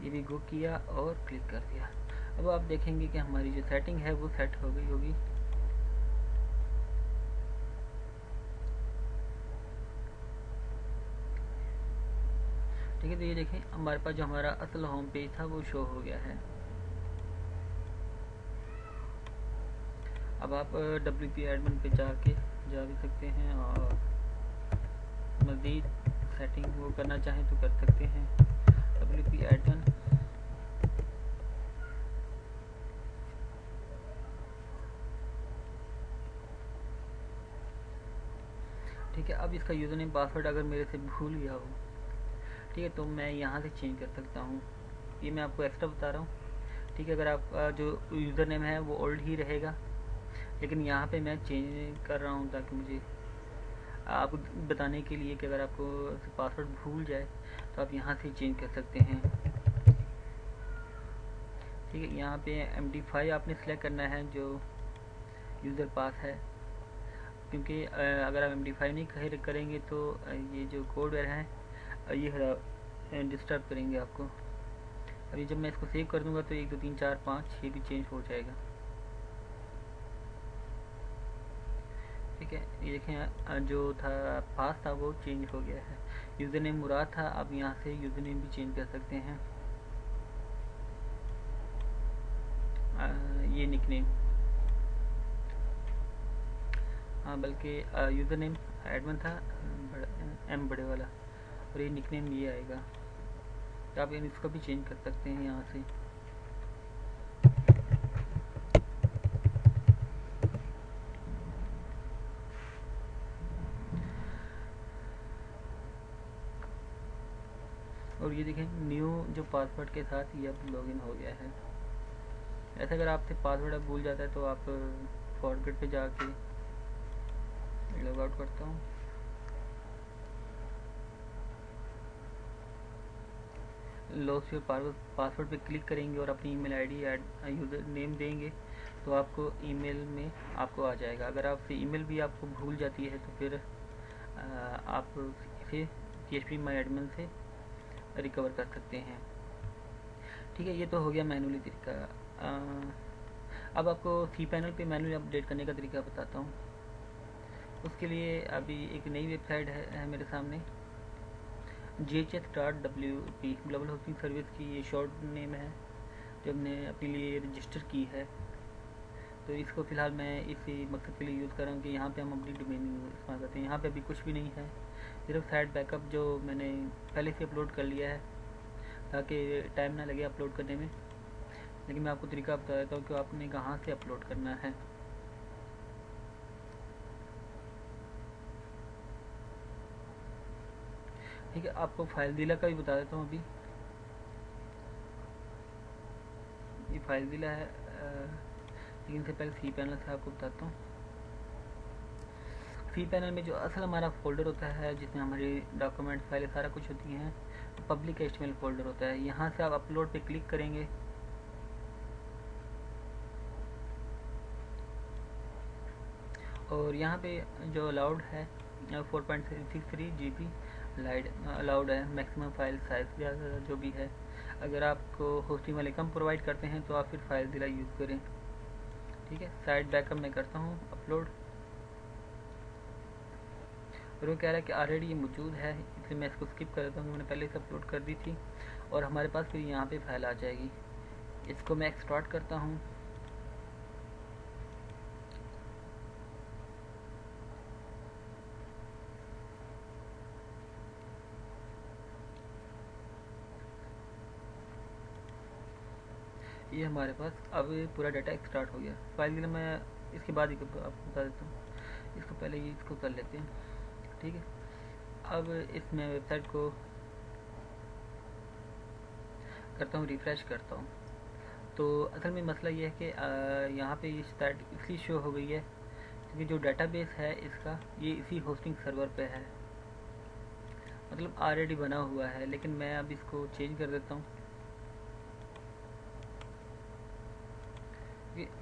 ये भी गो किया और क्लिक कर दिया। अब आप देखेंगे कि हमारी जो सेटिंग है वो सेट हो गई होगी। ठीक है, तो ये देखें हमारे पास जो हमारा असल होम पेज था वो शो हो गया है। अब आप WP एडमिन पे जाके जा भी सकते हैं और मज़ीद सेटिंग वो करना चाहें तो कर सकते हैं। WP एडमिन, ठीक है। अब इसका यूज़र नेम पासवर्ड अगर मेरे से भूल गया हो, ठीक है, तो मैं यहाँ से चेंज कर सकता हूँ। ये मैं आपको एक्स्ट्रा बता रहा हूँ, ठीक है। अगर आपका जो यूज़र नेम है वो ओल्ड ही रहेगा, लेकिन यहाँ पे मैं चेंज कर रहा हूँ ताकि मुझे आपको बताने के लिए कि अगर आपको पासवर्ड भूल जाए तो आप यहाँ से चेंज कर सकते हैं। ठीक है, यहाँ पे MD5 आपने सेलेक्ट करना है जो यूज़र पास है, क्योंकि अगर आप MD5 नहीं करेंगे तो ये जो कोड वगैरह है ये डिस्टर्ब करेंगे आपको। अभी जब मैं इसको सेव कर दूंगा तो 1 2 3 4 5 ये भी चेंज हो जाएगा। ठीक है, ये देखें जो था पास था वो चेंज हो गया है। यूज़र नेम मुराद था, अब यहाँ से यूज़र नेम भी चेंज कर सकते हैं। ये निकनेम, हाँ, बल्कि यूज़र नेम एडमिन था M बड़े वाला, और ये निकनेम ये आएगा। तो आप इसको भी चेंज कर सकते हैं यहाँ से। और ये देखें न्यू जो पासवर्ड के साथ ये अब लॉगिन हो गया है। ऐसे अगर आपसे पासवर्ड अब भूल जाता है तो आप फॉरगेट पे जाके लॉग आउट करता हूँ। लॉस योर पासवर्ड पे क्लिक करेंगे और अपनी ईमेल आईडी यूज़र नेम देंगे तो आपको ईमेल में आपको आ जाएगा। अगर आपसे ईमेल भी आपको भूल जाती है तो फिर आप इसे PHP माई एडमिन से रिकवर कर सकते हैं। ठीक है, ये तो हो गया मैनुअली तरीका। अब आपको cPanel पे मैनुअली अपडेट करने का तरीका बताता हूँ। उसके लिए अभी एक नई वेबसाइट है मेरे सामने, GHS.WP, ग्लोबल होस्टिंग सर्विस की ये शॉर्ट नेम है जो हमने अपने लिए रजिस्टर की है। तो इसको फ़िलहाल मैं इसी मकसद के लिए यूज़ कर रहा हूँ कि यहाँ पे हम अपनी डोमेन इस्तेमाल करते हैं। यहाँ पे अभी कुछ भी नहीं है, सिर्फ साइट बैकअप जो मैंने पहले से अपलोड कर लिया है ताकि टाइम ना लगे अपलोड करने में। लेकिन मैं आपको तरीका बता देता हूँ कि आपने कहाँ से अपलोड करना है। ठीक है, आपको फाइलज़िला का भी बता देता हूँ। अभी ये फाइलज़िला है, लेकिन इससे पहले सी पैनल से आपको बताता हूँ। सी पैनल में जो असल हमारा फोल्डर होता है जिसमें हमारी डॉक्यूमेंट फाइलें सारा कुछ होती हैं, पब्लिक HTML फोल्डर होता है। यहाँ से आप अपलोड पे क्लिक करेंगे और यहाँ पे जो अलाउड है 4.63 GB अलाउड है। मैक्सिमम फाइल साइज जो भी है, अगर आपको होस्टिंग वाले कम प्रोवाइड करते हैं तो आप फिर फाइल जिला यूज़ करें। ठीक है, साइट बैकअप में करता हूँ अपलोड, और वो कह रहा है कि ऑलरेडी ये मौजूद है, इसलिए मैं इसको स्किप कर देता हूँ। मैंने पहले से अपलोड कर दी थी और हमारे पास फिर यहाँ पे फाइल आ जाएगी। इसको मैं एक्सट्रैक्ट करता हूँ। ये हमारे पास अब पूरा डाटा एक्सट्रैक्ट हो गया। फाइल के लिए मैं इसके बाद ही आपको बता देता हूँ। इसको पहले ये इसको कर लेते हैं। ठीक है, अब इसमें वेबसाइट को करता हूँ, रिफ्रेश करता हूँ। तो असल में मसला ये है कि यहाँ पे ये साइट इसलिए शो हो गई है क्योंकि जो डाटाबेस है इसका ये इसी होस्टिंग सर्वर पे है, मतलब ऑलरेडी बना हुआ है। लेकिन मैं अब इसको चेंज कर देता हूँ।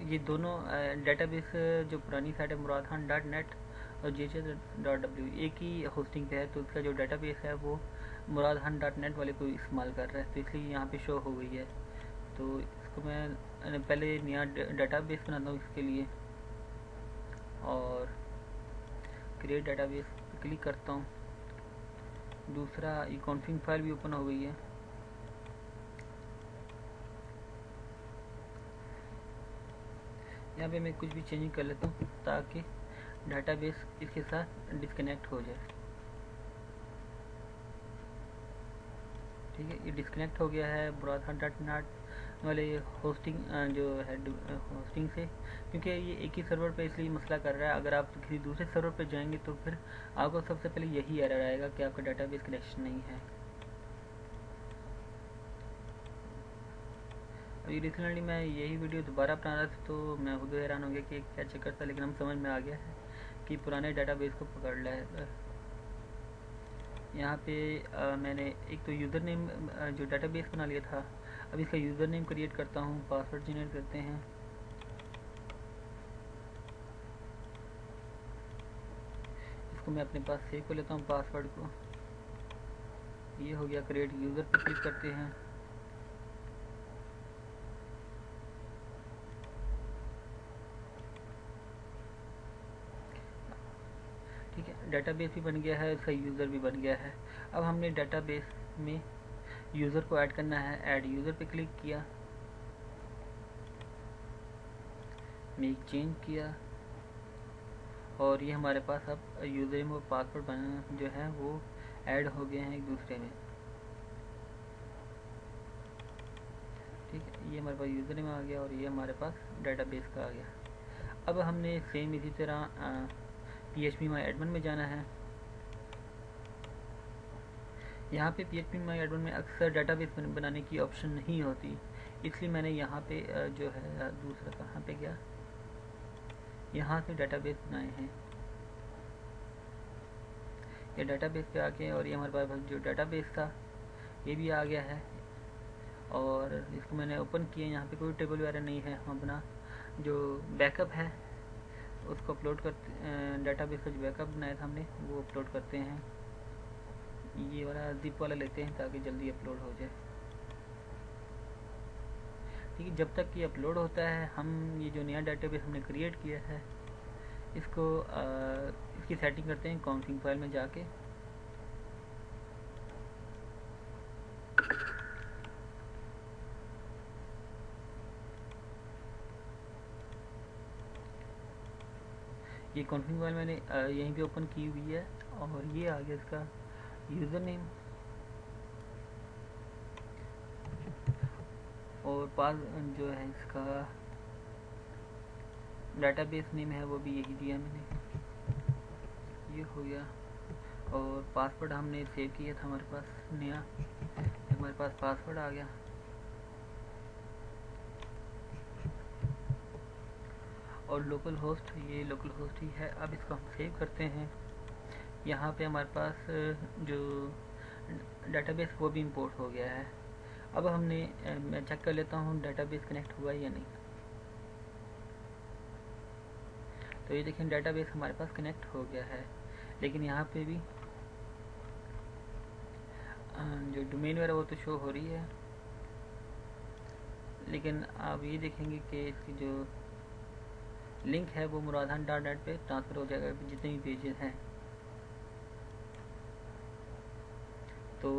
ये दोनों डेटाबेस जो पुरानी साइट है muradhan.net और jj.w एक ही होस्टिंग पे है, तो इसका जो डेटाबेस है वो muradhan.net वाले को इस्तेमाल कर रहा है, तो इसलिए यहाँ पे शो हो गई है। तो इसको मैं पहले नया डेटाबेस बनाता हूँ इसके लिए, और क्रिएट डेटाबेस पे क्लिक करता हूँ। दूसरा ये कॉन्फिग फाइल भी ओपन हो गई है। यहाँ पे मैं कुछ भी चेंजिंग कर लेता हूँ ताकि डाटाबेस इसके साथ डिस्कनेक्ट हो जाए। ठीक है, ये डिस्कनेक्ट हो गया है muradhan.net वाले होस्टिंग जो है होस्टिंग से, क्योंकि ये एक ही सर्वर पे इसलिए मसला कर रहा है। अगर आप किसी दूसरे सर्वर पे जाएंगे तो फिर आपको सबसे पहले यही एरर आएगा कि आपका डाटाबेस कनेक्शन नहीं है। अभी रिसेंटली मैं यही वीडियो दोबारा बना रहा था तो मैं खुद हैरान हो गया कि क्या चक्कर था, लेकिन हम समझ में आ गया है कि पुराने डाटाबेस को पकड़ लिया है। यहाँ पे मैंने एक तो यूज़र नेम जो डाटाबेस बना लिया था, अब इसका यूज़र नेम क्रिएट करता हूँ, पासवर्ड जनरेट करते हैं। इसको मैं अपने पास सेव कर लेता हूँ पासवर्ड को। ये हो गया, क्रिएट यूज़र पे क्लिक करते हैं। ठीक है, डाटाबेस भी बन गया है, इसका यूज़र भी बन गया है। अब हमने डाटाबेस में यूज़र को ऐड करना है। ऐड यूज़र पे क्लिक किया, मेक चेंज किया, और ये हमारे पास अब यूज़र नेम और पासवर्ड बना जो है वो ऐड हो गए हैं एक दूसरे में। ठीक है, ये हमारे पास यूज़र नेम आ गया और ये हमारे पास डाटाबेस का आ गया। अब हमने सेम इसी तरह phpMyAdmin में जाना है। यहाँ पे phpMyAdmin में अक्सर डाटाबेस बनाने की ऑप्शन नहीं होती, इसलिए मैंने यहाँ पे जो है दूसरा कहाँ पे गया, यहाँ से डाटाबेस बनाए हैं। ये डाटाबेस पे आके, और ये हमारे पास जो डाटाबेस था ये भी आ गया है, और इसको मैंने ओपन किया। यहाँ पे कोई टेबल वगैरह नहीं है। हम अपना जो बैकअप है उसको अपलोड करते, डाटाबेस का जो बैकअप बनाया था हमने वो अपलोड करते हैं। ये वाला जिप वाला लेते हैं ताकि जल्दी अपलोड हो जाए। ठीक है, जब तक ये अपलोड होता है हम ये जो नया डाटाबेस हमने क्रिएट किया है इसको इसकी सेटिंग करते हैं कॉन्फिग फाइल में जाके। ये कॉन्फिग फाइल मैंने यहीं पे ओपन की हुई है, और ये आ गया इसका यूज़र नेम, और पास जो है इसका डाटाबेस नेम है वो भी यही दिया मैंने। ये हो गया, और पासवर्ड हमने सेव किया था हमारे पास नया, हमारे पास पासवर्ड आ गया। और लोकल होस्ट, ये लोकल होस्ट ही है। अब इसको हम सेव करते हैं। यहाँ पे हमारे पास जो डाटाबेस वो भी इंपोर्ट हो गया है। अब हमने मैं चेक कर लेता हूँ डाटाबेस कनेक्ट हुआ या नहीं। तो ये देखें डाटाबेस हमारे पास कनेक्ट हो गया है, लेकिन यहाँ पे भी जो डोमेन वगैरह वो तो शो हो रही है, लेकिन आप ये देखेंगे कि इसकी जो लिंक है वो muradhan.net पे ट्रांसफ़र हो जाएगा जितने भी पेजेस हैं। तो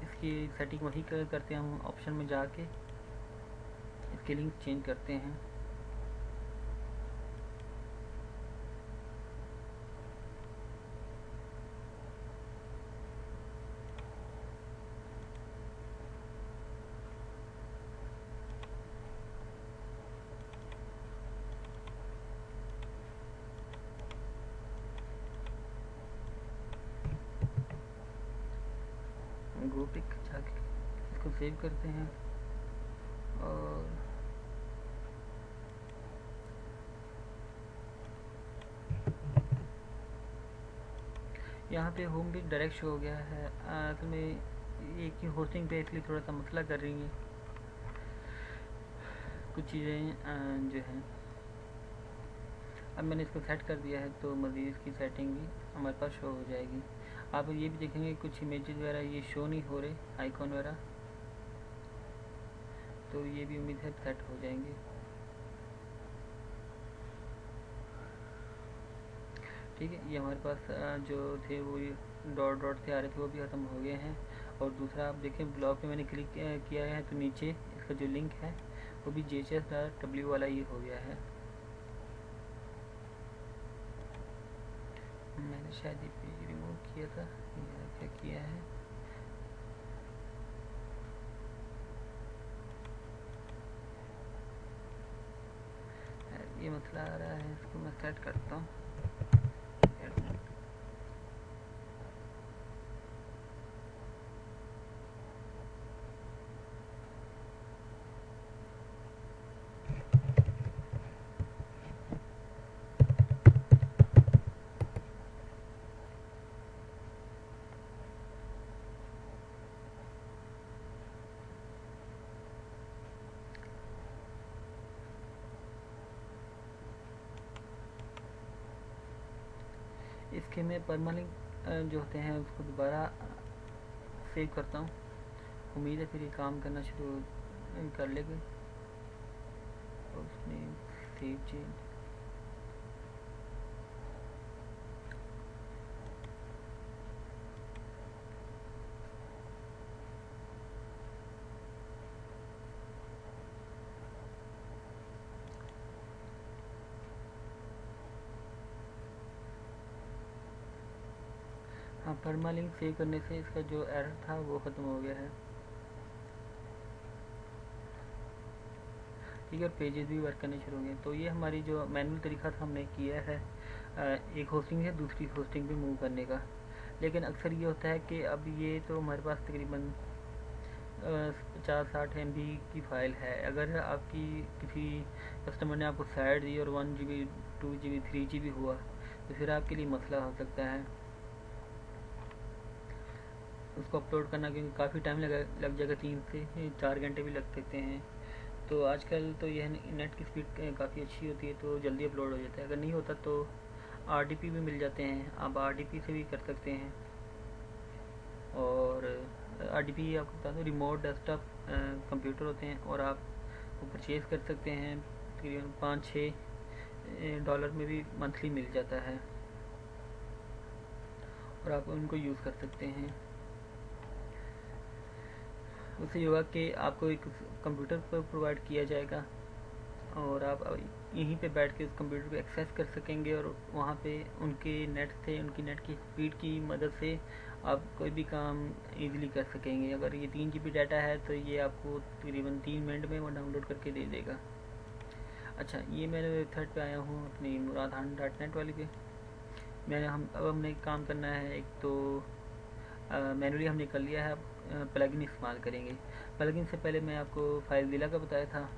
इसकी सेटिंग वही करते हैं हम, ऑप्शन में जाके इसके लिंक चेंज करते हैं। ग्रुप एक जाके इसको सेव करते हैं और यहाँ पे होम भी डायरेक्ट शो हो गया है। असल में एक ही होस्टिंग पे इसलिए थोड़ा सा मसला कर रही है कुछ चीज़ें जो हैं। अब मैंने इसको सेट कर दिया है तो मज़ीद इसकी सेटिंग भी हमारे पास शो हो जाएगी। आप ये भी देखेंगे कुछ इमेजेस वगैरह ये शो नहीं हो रहे, आइकॉन वगैरह, तो ये भी उम्मीद है सेट हो जाएंगे। ठीक है, ये हमारे पास जो थे वो डॉट डॉट थे आ रहे थे वो भी ख़त्म हो गए हैं। और दूसरा आप देखें ब्लॉग पे मैंने क्लिक किया है तो नीचे इसका जो लिंक है वो भी JHS.W वाला ये हो गया है। मैंने शायद ये पेज रिमूव किया था या क्या किया है। ये मसला आ रहा है, इसको मैं सेट करता हूँ। इसके मैं परमानेंट जो होते हैं उसको दोबारा सेव करता हूँ। उम्मीद है फिर ये काम करना शुरू कर लेगा। उसने सेव चेंज हाँ, परमालिंक सेव करने से इसका जो एरर था वो ख़त्म हो गया है। ठीक है, पेजेस भी वर्क करने शुरू हो गए। तो ये हमारी जो मैनुअल तरीका था हमने किया है एक होस्टिंग से दूसरी होस्टिंग पे मूव करने का। लेकिन अक्सर ये होता है कि अब ये तो हमारे पास तकरीबन 50-60 MB की फ़ाइल है। अगर आपकी किसी कस्टमर ने आपको साइड दी और 1 GB 2 GB 3 GB हुआ तो फिर आपके लिए मसला हो सकता है उसको अपलोड करना, क्योंकि काफ़ी टाइम लग जाएगा, 3 से 4 घंटे भी लग सकते हैं। तो आजकल तो यह नेट की स्पीड काफ़ी अच्छी होती है तो जल्दी अपलोड हो जाता है। अगर नहीं होता तो RDP भी मिल जाते हैं, आप RDP से भी कर सकते हैं। और RDP आपको बता दूँ रिमोट डेस्कटॉप कंप्यूटर होते हैं और आप वो परचेज़ कर सकते हैं। तकरीबन $5-6 में भी मंथली मिल जाता है और आप उनको यूज़ कर सकते हैं। उससे ये होगा कि आपको एक कंप्यूटर पर प्रोवाइड किया जाएगा और आप यहीं पे बैठ के उस कंप्यूटर को एक्सेस कर सकेंगे और वहाँ पे उनके नेट से, उनकी नेट की स्पीड की मदद से आप कोई भी काम इजीली कर सकेंगे। अगर ये 3 GB डाटा है तो ये आपको तकरीबन 3 मिनट में वो डाउनलोड करके दे देगा। अच्छा, ये मेरे वेबसाइट पे आया हूँ अपनी muradhan.net वाली पे। अब हमने काम करना है। एक तो मैनुअली हमने कर लिया है, अब प्लगइन इस्तेमाल करेंगे। प्लगइन से पहले मैं आपको फाइलज़िला का बताया था।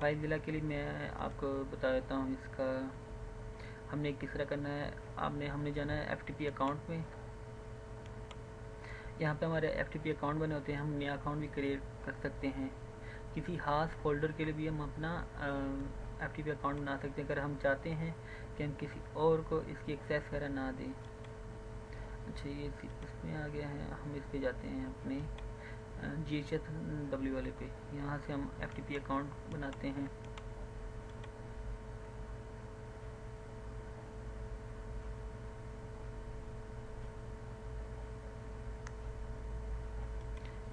फाइलज़िला के लिए मैं आपको बता देता हूँ इसका हमने किस तरह करना है। हमने जाना है FTP अकाउंट में। यहाँ पे हमारे FTP अकाउंट बने होते हैं, हम नया अकाउंट भी क्रिएट कर सकते हैं। किसी खास फोल्डर के लिए भी हम अपना FTP अकाउंट बना सकते हैं अगर हम चाहते हैं कि हम किसी और को इसकी एक्सेस वगैरह ना दें। अच्छा, ये इसमें आ गया है, हम इस पे जाते हैं अपने GHSW वाले पे। यहाँ से हम FTP अकाउंट बनाते हैं।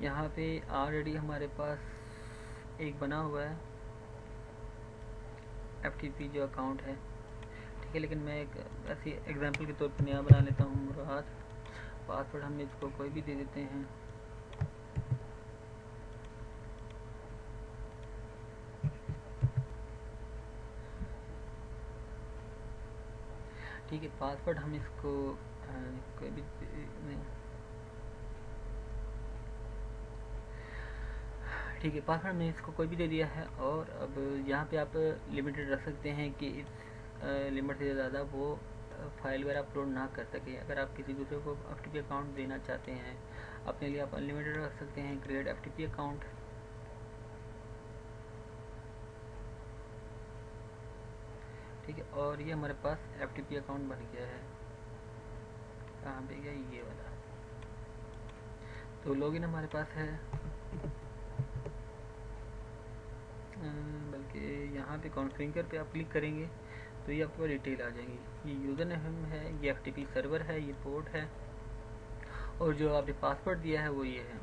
यहाँ पे ऑलरेडी हमारे पास एक बना हुआ है FTP जो अकाउंट है, ठीक है। लेकिन मैं एक ऐसी एग्जांपल के तौर पर नया बना लेता हूँ मुराद। पासवर्ड हम इसको कोई भी दे देते हैं। ठीक है, पासवर्ड हम इसको कोई भी ठीक है, पासवर्ड हमने इसको कोई भी दे दिया है। और अब यहाँ पे आप लिमिटेड रख सकते हैं कि इस लिमिट से ज़्यादा वो फाइल वगैरह अपलोड ना कर सके। अगर आप किसी दूसरे को FTP अकाउंट देना चाहते हैं अपने लिए, आप अनलिमिटेड रख सकते हैं क्रिएट FTP अकाउंट। ठीक है, और ये हमारे पास FTP अकाउंट बन गया है। कहाँ पे गया ये वाला? तो लॉगिन हमारे पास है, बल्कि यहाँ पे कॉन्फ़िगर पे आप क्लिक करेंगे तो ये आपको डिटेल आ जाएगी। ये यूज़र नेम है, ये FTP सर्वर है, ये पोर्ट है, और जो आपने पासवर्ड दिया है वो ये है।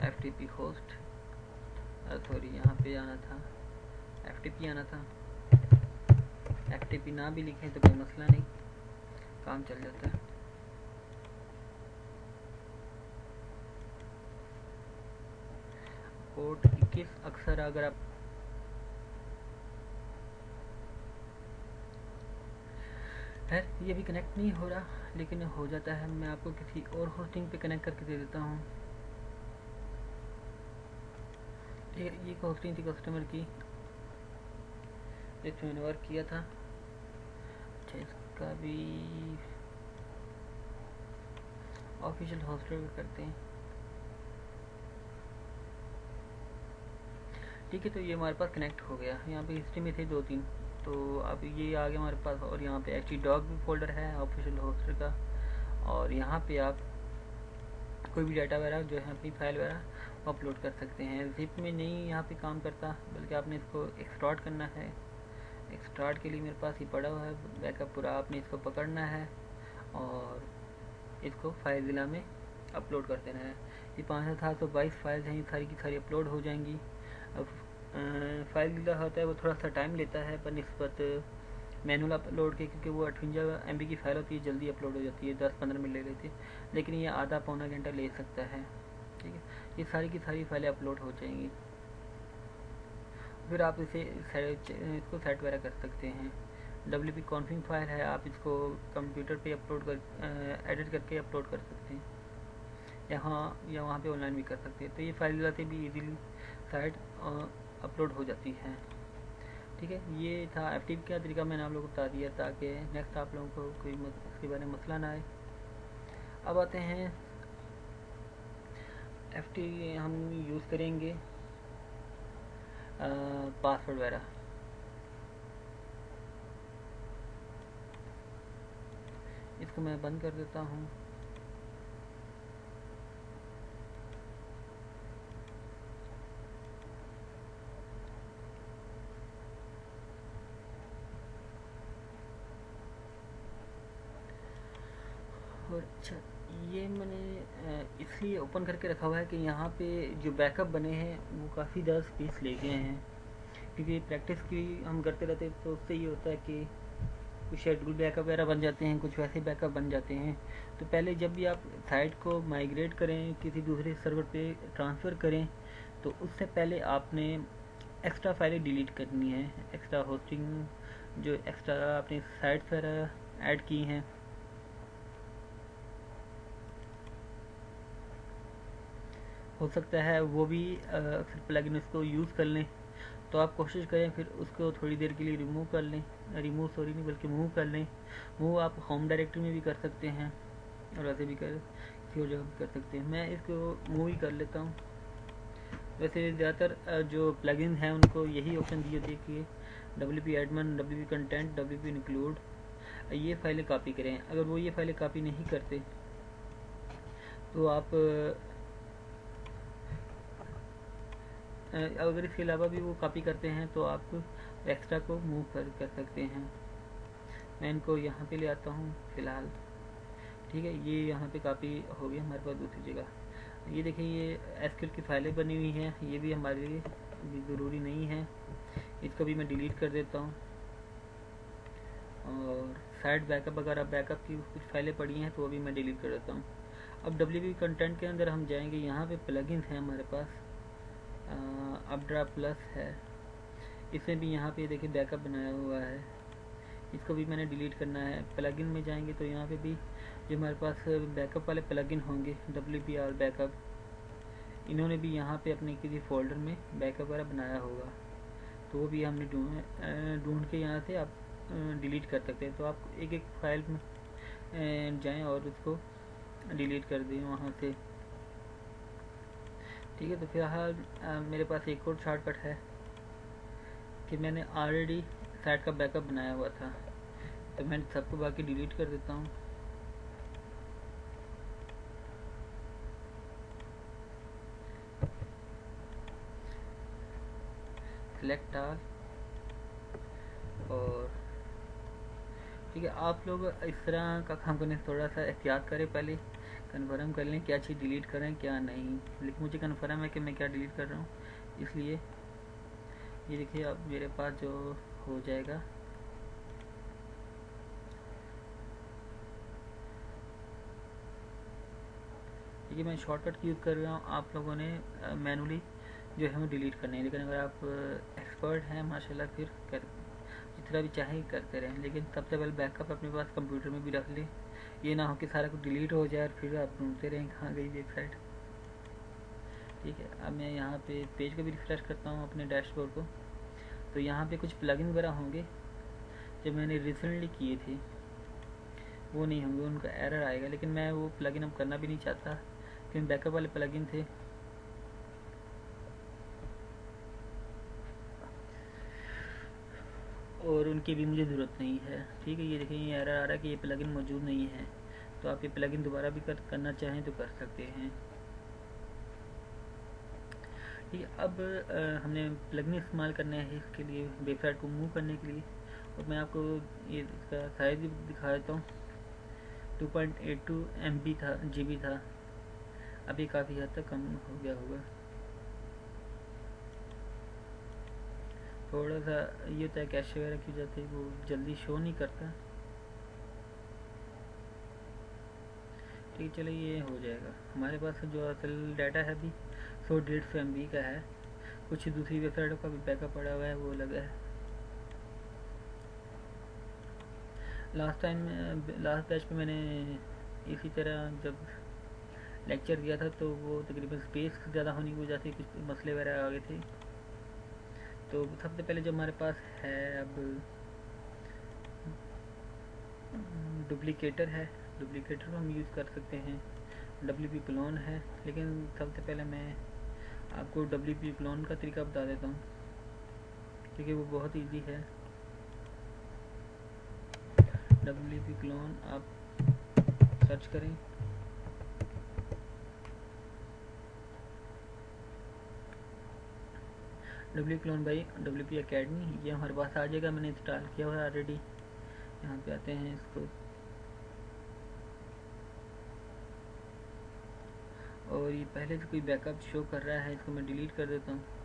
FTP होस्ट, सॉरी यहाँ पे आना था, FTP आना था। FTP ना भी लिखें तो कोई मसला नहीं, काम चल जाता है। पोर्ट 21 अक्सर अगर आप है, ये भी कनेक्ट नहीं हो रहा लेकिन हो जाता है। मैं आपको किसी और होस्टिंग पे कनेक्ट करके दे देता हूँ। ये होस्टिंग थी कस्टमर की जिसमें मैंने वर्क किया था। अच्छा, इसका भी ऑफिशियल होस्टर करते हैं। ठीक है, तो ये हमारे पास कनेक्ट हो गया। यहाँ पे हिस्ट्री में थे 2-3, तो अब ये आ गया हमारे पास। और यहाँ पे htdoc भी फोल्डर है ऑफिशियल होस्टर का, और यहाँ पे आप कोई भी डाटा वगैरह जो है अपनी फाइल वगैरह अपलोड कर सकते हैं। जिप में नहीं यहाँ पे काम करता, बल्कि आपने इसको एक्सट्रॉट करना है। एक्सट्रॉट के लिए मेरे पास ये पड़ा हुआ है बैकअप पूरा, आपने इसको पकड़ना है और इसको फाइलज़िला में अपलोड कर देना है। ये 5722 फाइल्स हैं, ये सारी की सारी अपलोड हो जाएंगी। अब फाइलज़िला होता है वो थोड़ा सा टाइम लेता है पर निस्बत मैनुअल अपलोड के, क्योंकि वो 58 MB की फ़ाइल होती है, जल्दी अपलोड हो जाती है, 10-15 मिनट ले लेती है। लेकिन ये आधा पौना घंटा ले सकता है। ठीक है, ये सारी की सारी फाइलें अपलोड हो जाएंगी। फिर आप इसको सेट वगैरह कर सकते हैं। WP कॉन्फिग फाइल है, आप इसको कंप्यूटर पे अपलोड कर एडिट करके अपलोड कर सकते हैं, यहाँ या वहाँ पे ऑनलाइन भी कर सकते हैं। तो ये फाइल से भी इजीली साइट अपलोड हो जाती है। ठीक है, ये था FTP का तरीका, मैंने आप लोगों को बता दिया ताकि नेक्स्ट आप लोगों को कोई इसके बारे में मसला ना आए। अब आते हैं FTP हम यूज़ करेंगे पासवर्ड वगैरह। इसको मैं बंद कर देता हूँ। और अच्छा, ये मैंने इसलिए ओपन करके रखा हुआ है कि यहाँ पे जो बैकअप बने हैं वो काफ़ी ज़्यादा स्पेस ले गए हैं, क्योंकि प्रैक्टिस की हम करते रहते हैं तो उससे ये होता है कि कुछ शेड्यूल बैकअप वगैरह बन जाते हैं, कुछ वैसे बैकअप बन जाते हैं। तो पहले जब भी आप साइट को माइग्रेट करें, किसी दूसरे सर्वर पे ट्रांसफ़र करें, तो उससे पहले आपने एक्स्ट्रा फाइलें डिलीट करनी है। एक्स्ट्रा होस्टिंग जो एक्स्ट्रा आपने साइट्स वगैरह ऐड की हैं, हो सकता है वो भी अक्सर प्लगइन उसको यूज़ कर लें, तो आप कोशिश करें फिर उसको थोड़ी देर के लिए रिमूव कर लें, रिमूव सॉरी नहीं बल्कि मूव कर लें। मूव आप होम डायरेक्टरी में भी कर सकते हैं और वैसे भी कर किसी और जगह भी कर सकते हैं। मैं इसको मूव ही कर लेता हूँ। वैसे ज़्यादातर जो प्लगइन हैं उनको यही ऑप्शन दिए होते हैं कि WP admin, WP content, WP include, ये फाइलें कॉपी करें। अगर वो ये फाइलें कॉपी नहीं करते तो आप अगर इसके अलावा भी वो कॉपी करते हैं तो आप एक्स्ट्रा को मूव कर सकते हैं। मैं इनको यहाँ पे ले आता हूँ फ़िलहाल, ठीक है। ये यहाँ पे कॉपी हो गई हमारे पास दूसरी जगह। ये देखिए ये SQL की फाइलें बनी हुई हैं, ये भी हमारे लिए भी ज़रूरी नहीं है, इसको भी मैं डिलीट कर देता हूँ। और साइड बैकअप, अगर आप बैकअप की कुछ फाइलें पड़ी हैं तो वो भी मैं डिलीट कर देता हूँ। अब WP कंटेंट के अंदर हम जाएंगे, यहाँ पे प्लगइन्स हैं हमारे पास, अपड्रा प्लस है, इसमें भी यहाँ पे देखिए बैकअप बनाया हुआ है, इसको भी मैंने डिलीट करना है। प्लगइन में जाएंगे तो यहाँ पे भी जो हमारे पास बैकअप वाले प्लगइन होंगे WPR बैकअप, इन्होंने भी यहाँ पे अपने किसी फोल्डर में बैकअप वगैरह बनाया होगा, तो वो भी हमने ढूंढ के यहाँ से आप डिलीट कर सकते हैं। तो आप एक एक फाइल में जाएं और उसको डिलीट कर दें वहाँ से, ठीक है। तो फिलहाल मेरे पास एक और शॉर्टकट है कि मैंने ऑलरेडी साइट का बैकअप बनाया हुआ था, तो मैं सबको बाकी डिलीट कर देता हूँ। सिलेक्ट ऑल, और ठीक है, आप लोग इस तरह का काम करने से थोड़ा सा एहतियात करें, पहले कन्फर्म कर लें क्या चीज़ डिलीट करें क्या नहीं। लेकिन मुझे कन्फर्म है कि मैं क्या डिलीट कर रहा हूँ, इसलिए ये देखिए अब मेरे पास जो हो जाएगा। देखिए मैं शॉर्टकट यूज़ कर रहा हूँ, आप लोगों ने मैनुअली जो है वो डिलीट करने है। लेकिन अगर आप एक्सपर्ट हैं माशाल्लाह फिर कर जितना भी चाहे करते रहें, लेकिन सबसे पहले बैकअप अपने पास कंप्यूटर में भी रख लें, ये ना हो कि सारा कुछ डिलीट हो जाए और फिर आप ढूंढते रहें कहाँ गई वेबसाइट, ठीक है। अब मैं यहाँ पे पेज को भी रिफ्रेश करता हूँ अपने डैशबोर्ड को, तो यहाँ पे कुछ प्लगइन वगैरह होंगे जो मैंने रिसेंटली किए थे, वो नहीं होंगे, उनका एरर आएगा। लेकिन मैं वो प्लगइन अब करना भी नहीं चाहता क्योंकि बैकअप वाले प्लगइन थे, और उनकी भी मुझे ज़रूरत नहीं है, ठीक है। ये देखिए ये एरर आ रहा है कि ये प्लगइन मौजूद नहीं है, तो आप ये प्लगइन दोबारा भी करना चाहें तो कर सकते हैं, ठीक है। अब हमने प्लगइन इस्तेमाल करना है इसके लिए वेबसाइट को मूव करने के लिए, और मैं आपको ये इसका साइज़ भी दिखा देता हूँ। 2.82 MB था, GB था, अभी काफ़ी हद तक कम हो गया होगा। थोड़ा सा ये होता है कैशे वगैरह की जाती है, वो जल्दी शो नहीं करता, ठीक है। चलिए ये हो जाएगा। हमारे पास जो असल डाटा है अभी 100-150 MB का है, कुछ दूसरी वेबसाइटों का भी बैकअप पड़ा हुआ है, वो अलग है। लास्ट बैच पे मैंने इसी तरह जब लेक्चर दिया था तो वो तकरीबन स्पेस ज़्यादा होने की वजह से कुछ मसले वगैरह आ गए थे। तो सबसे पहले जो हमारे पास है अब डुप्लीकेटर है, डुप्लीकेटर को हम यूज़ कर सकते हैं। WP क्लोन है, लेकिन सबसे पहले मैं आपको WP क्लोन का तरीका बता देता हूँ क्योंकि वो बहुत इजी है। WP क्लोन आप सर्च करें, WP clone by WP academy, ये हमारे पास आ जाएगा, मैंने इंस्टॉल किया हुआ है ऑलरेडी। यहाँ पे आते हैं इसको, और ये पहले से कोई बैकअप शो कर रहा है, इसको मैं डिलीट कर देता हूँ।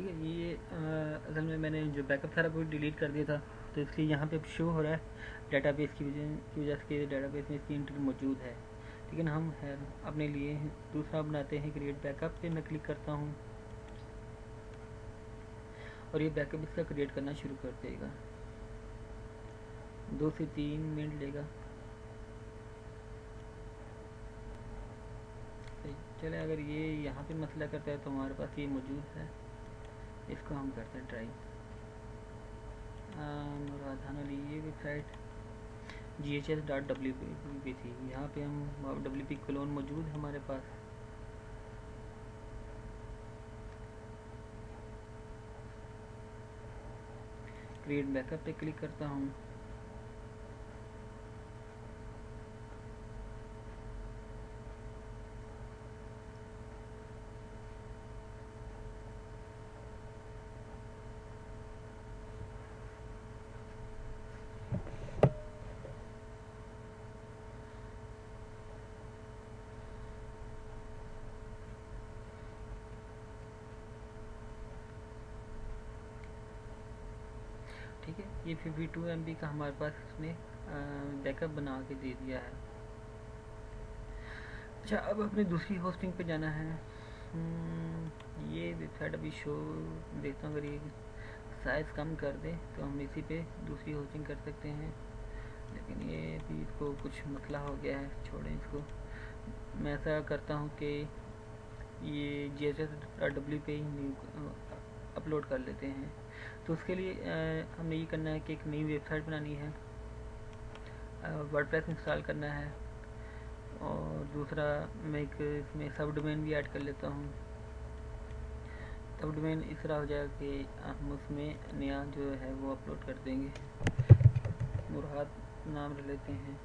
ठीक है। ये असल में मैंने जो बैकअप था वो डिलीट कर दिया था, तो इसलिए यहाँ पे अब शो हो रहा है डेटाबेस की वजह से डेटाबेस में इसकी एंट्री मौजूद है। लेकिन हम है अपने लिए दूसरा बनाते हैं, क्रिएट बैकअप पे मैं क्लिक करता हूँ और ये बैकअप इसका क्रिएट करना शुरू कर देगा। 2 से 3 मिनट लेगा। चले, अगर ये यहाँ पे मसला करता है तो हमारे पास ये मौजूद है, इसको हम करते हैं ट्राई। मुरादान अली ये वेबसाइट GHS.WP थी, यहाँ पे हम WP क्लोन मौजूद है हमारे पास। क्रिएट बैकअप पे क्लिक करता हूँ। ठीक है, ये 52 MB का हमारे पास इसने बैकअप बना के दे दिया है। अच्छा, अब अपनी दूसरी होस्टिंग पे जाना है। ये वेबसाइट अभी शो देखता हूँ, अगर ये साइज़ कम कर दे तो हम इसी पे दूसरी होस्टिंग कर सकते हैं, लेकिन ये भी इसको कुछ मसला हो गया है, छोड़ें इसको। मैं ऐसा करता हूँ कि ये GHS.W पे ही अपलोड कर लेते हैं। तो उसके लिए हमने ये करना है कि एक नई वेबसाइट बनानी है, वर्डप्रेस इंस्टॉल करना है, और दूसरा मैं एक इसमें सब डोमेन भी ऐड कर लेता हूँ। सब डोमेन इस तरह हो जाएगा कि हम उसमें नया जो है वो अपलोड कर देंगे। मुराद नाम रख लेते हैं।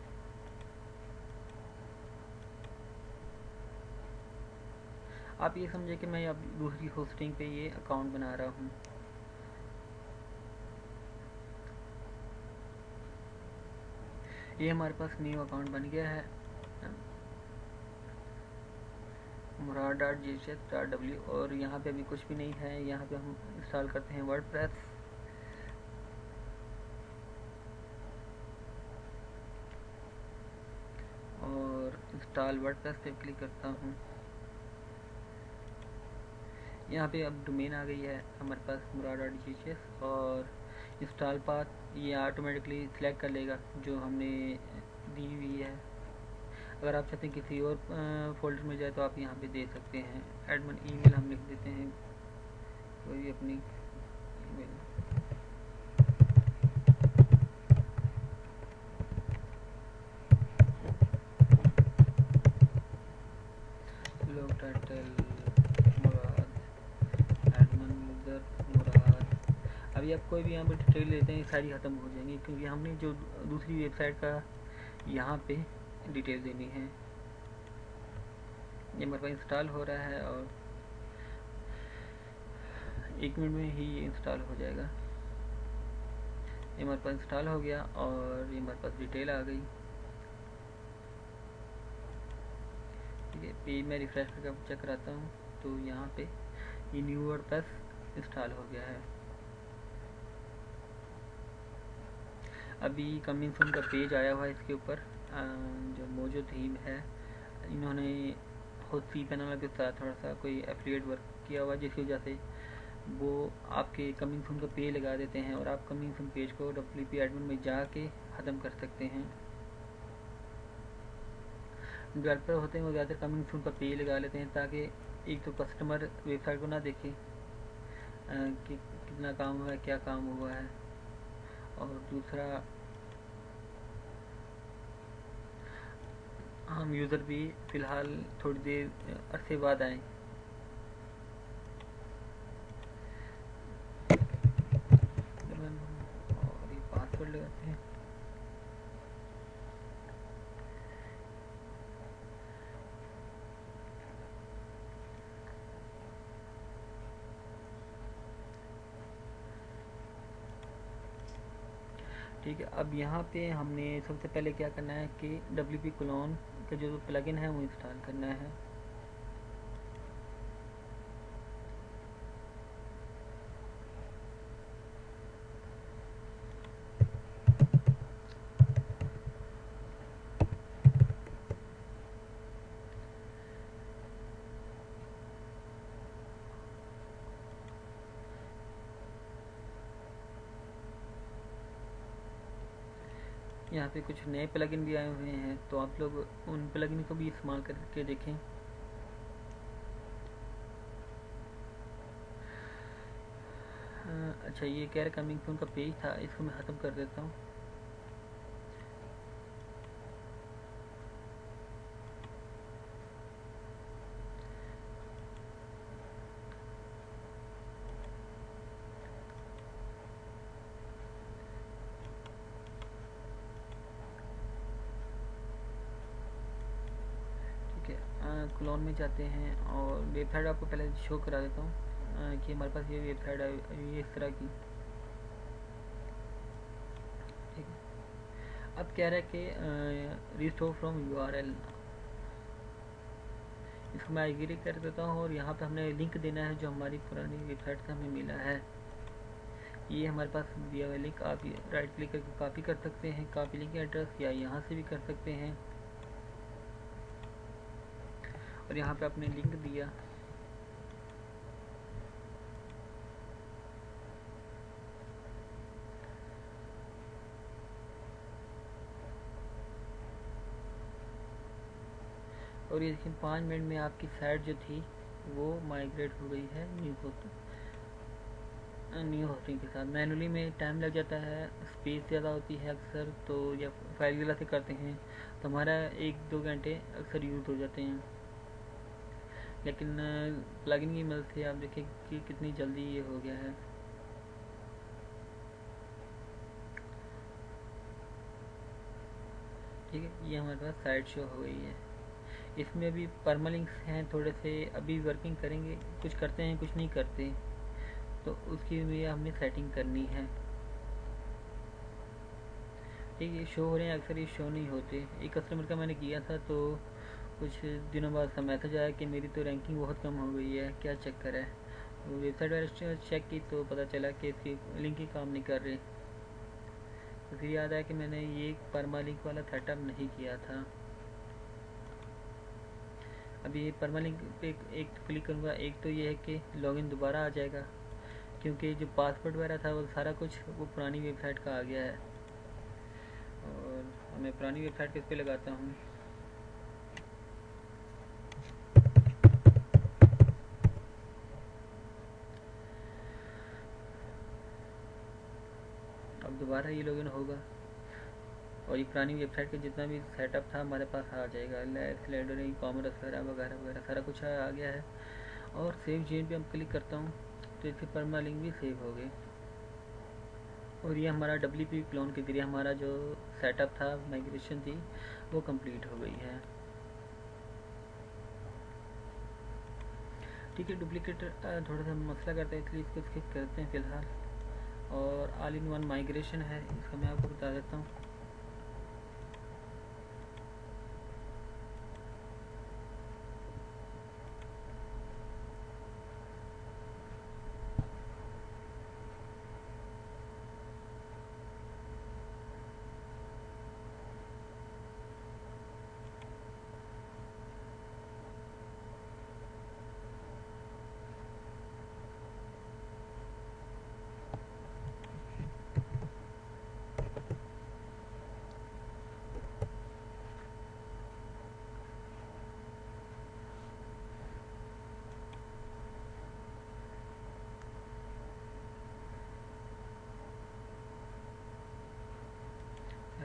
आप ये समझे कि मैं अब दूसरी होस्टिंग पे ये अकाउंट बना रहा हूँ। ये हमारे पास न्यू अकाउंट बन गया है, murad.ghs.w, और यहाँ पे अभी कुछ भी नहीं है। यहाँ पे हम इंस्टॉल करते हैं वर्डप्रेस। और इंस्टॉल वर्डप्रेस पे क्लिक करता हूँ। यहाँ पे अब डोमेन आ गई है हमारे पास murad.ghs, और इंस्टॉल पाथ ये ऑटोमेटिकली सिलेक्ट कर लेगा जो हमने दी हुई है। अगर आप चाहते हैं किसी और फोल्डर में जाए तो आप यहाँ पे दे सकते हैं। एडमिन ईमेल हम लिख देते हैं, कोई भी अपनी ईमेल। लोग टाइटल मुराद, एडमिन यूज़र मुराद। अभी आप कोई भी यहाँ पर डिटेल लेते हैं सारी ख़त्म हो जाएंगी, क्योंकि हमने जो दूसरी वेबसाइट का यहाँ पे डिटेल देनी है। ये मेरे पास इंस्टॉल हो रहा है और 1 मिनट में ही ये इंस्टॉल हो जाएगा। ये हमारे पास इंस्टॉल हो गया और ये हमारे पास डिटेल आ गई। ठीक है, पेज में रिफ्रेश करके चेक कराता हूँ तो यहाँ पे ये न्यू वर्डप्रेस इंस्टॉल हो गया है। अभी कमिंग सून का पेज आया हुआ है इसके ऊपर। जो मोजो थीम है, इन्होंने खुद सी पैनल के साथ थोड़ा सा कोई एफिलिएट वर्क किया हुआ, जिसकी वजह से वो आपके कमिंग सून का पेज लगा देते हैं और आप कमिंग सून पेज को WP एडमिन में जाके ख़त्म कर सकते हैं। डेवलपर होते हैं वो ज़्यादातर कमिंग सून का पेज लगा लेते हैं, ताकि एक तो कस्टमर वेबसाइट को ना देखे कि कितना काम हुआ है, क्या काम हुआ है, और दूसरा हम यूज़र भी फ़िलहाल थोड़ी देर अरसे बाद आए। और ये पासवर्ड लगाते हैं। ठीक है, अब यहाँ पे हमने सबसे पहले क्या करना है कि WP क्लोन का जो प्लगइन है वो इंस्टॉल करना है। यहाँ पे कुछ नए प्लगइन भी आए हुए हैं, तो आप लोग उन प्लगइन को भी इस्तेमाल करके देखें। अच्छा, ये कह रहा कमिंग सून का पेज था, इसको मैं ख़त्म कर देता हूँ। ठीक है, क्लोन में जाते हैं और वेबसाइट आपको पहले शो करा देता हूँ कि हमारे पास ये वेबसाइट है, ये इस तरह की। ठीक है, अब कह रहा है कि रिस्टोर फ्रॉम यूआरएल, इसको मैं एग्री कर देता हूँ और यहाँ पे हमने लिंक देना है जो हमारी पुरानी वेबसाइट से हमें मिला है। ये हमारे पास दिया हुआ लिंक, आप राइट क्लिक करके कॉपी कर सकते हैं, कॉपी लिंक एड्रेस, या यहाँ से भी कर सकते हैं। और यहाँ पे आपने लिंक दिया, और ये देखिए 5 मिनट में आपकी साइट जो थी वो माइग्रेट हो गई है न्यू होस्टिंग के साथ। मैनुअली में टाइम लग जाता है, स्पेस ज़्यादा होती है अक्सर, तो या फाइल वगैरह से करते हैं तो हमारा 1-2 घंटे अक्सर यूज़ हो जाते हैं। लेकिन प्लगइन की मदद से आप देखें कि कितनी जल्दी ये हो गया है। ठीक है, ये हमारे पास साइट शो हो गई है। इसमें अभी परमालिंक्स हैं थोड़े से, अभी वर्किंग करेंगे, कुछ करते हैं कुछ नहीं करते, तो उसकी भी हमें सेटिंग करनी है। ठीक है, शो हो रहे हैं, अक्सर ये शो नहीं होते। एक कस्टमर का मैंने किया था तो कुछ दिनों बाद सा मैसेज आया कि मेरी तो रैंकिंग बहुत कम हो गई है, क्या चक्कर है। वेबसाइट वगैरह चेक की तो पता चला कि इसकी लिंक ही काम नहीं कर रही। तो फिर याद आया कि मैंने ये परमालिंक वाला सेटअप नहीं किया था। अभी परमालिंक पे एक क्लिक करूँगा, एक तो ये है कि लॉगिन दोबारा आ जाएगा, क्योंकि जो पासवर्ड वगैरह था वो सारा कुछ वो पुरानी वेबसाइट का आ गया है। और मैं पुरानी वेबसाइट किस पे लगाता हूँ, अब दोबारा ये लॉगिन होगा और ये पुरानी वेबसाइट का जितना भी सेटअप था हमारे पास आ जाएगा। स्लाइडर ई कॉमर्स वगैरह वगैरह वगैरह सारा कुछ आ गया है। और सेव चेंज पे हम क्लिक करता हूँ तो इसके परमालिंक भी सेव हो गए। और ये हमारा WP क्लोन के जरिए हमारा जो सेटअप था, माइग्रेशन थी, वो कंप्लीट हो गई है। ठीक है, डुप्लीकेट थोड़ा सा मसला करता है, इसलिए इसको स्किप करते हैं फ़िलहाल। और ऑल इन वन माइग्रेशन है, इसका मैं आपको बता देता हूँ।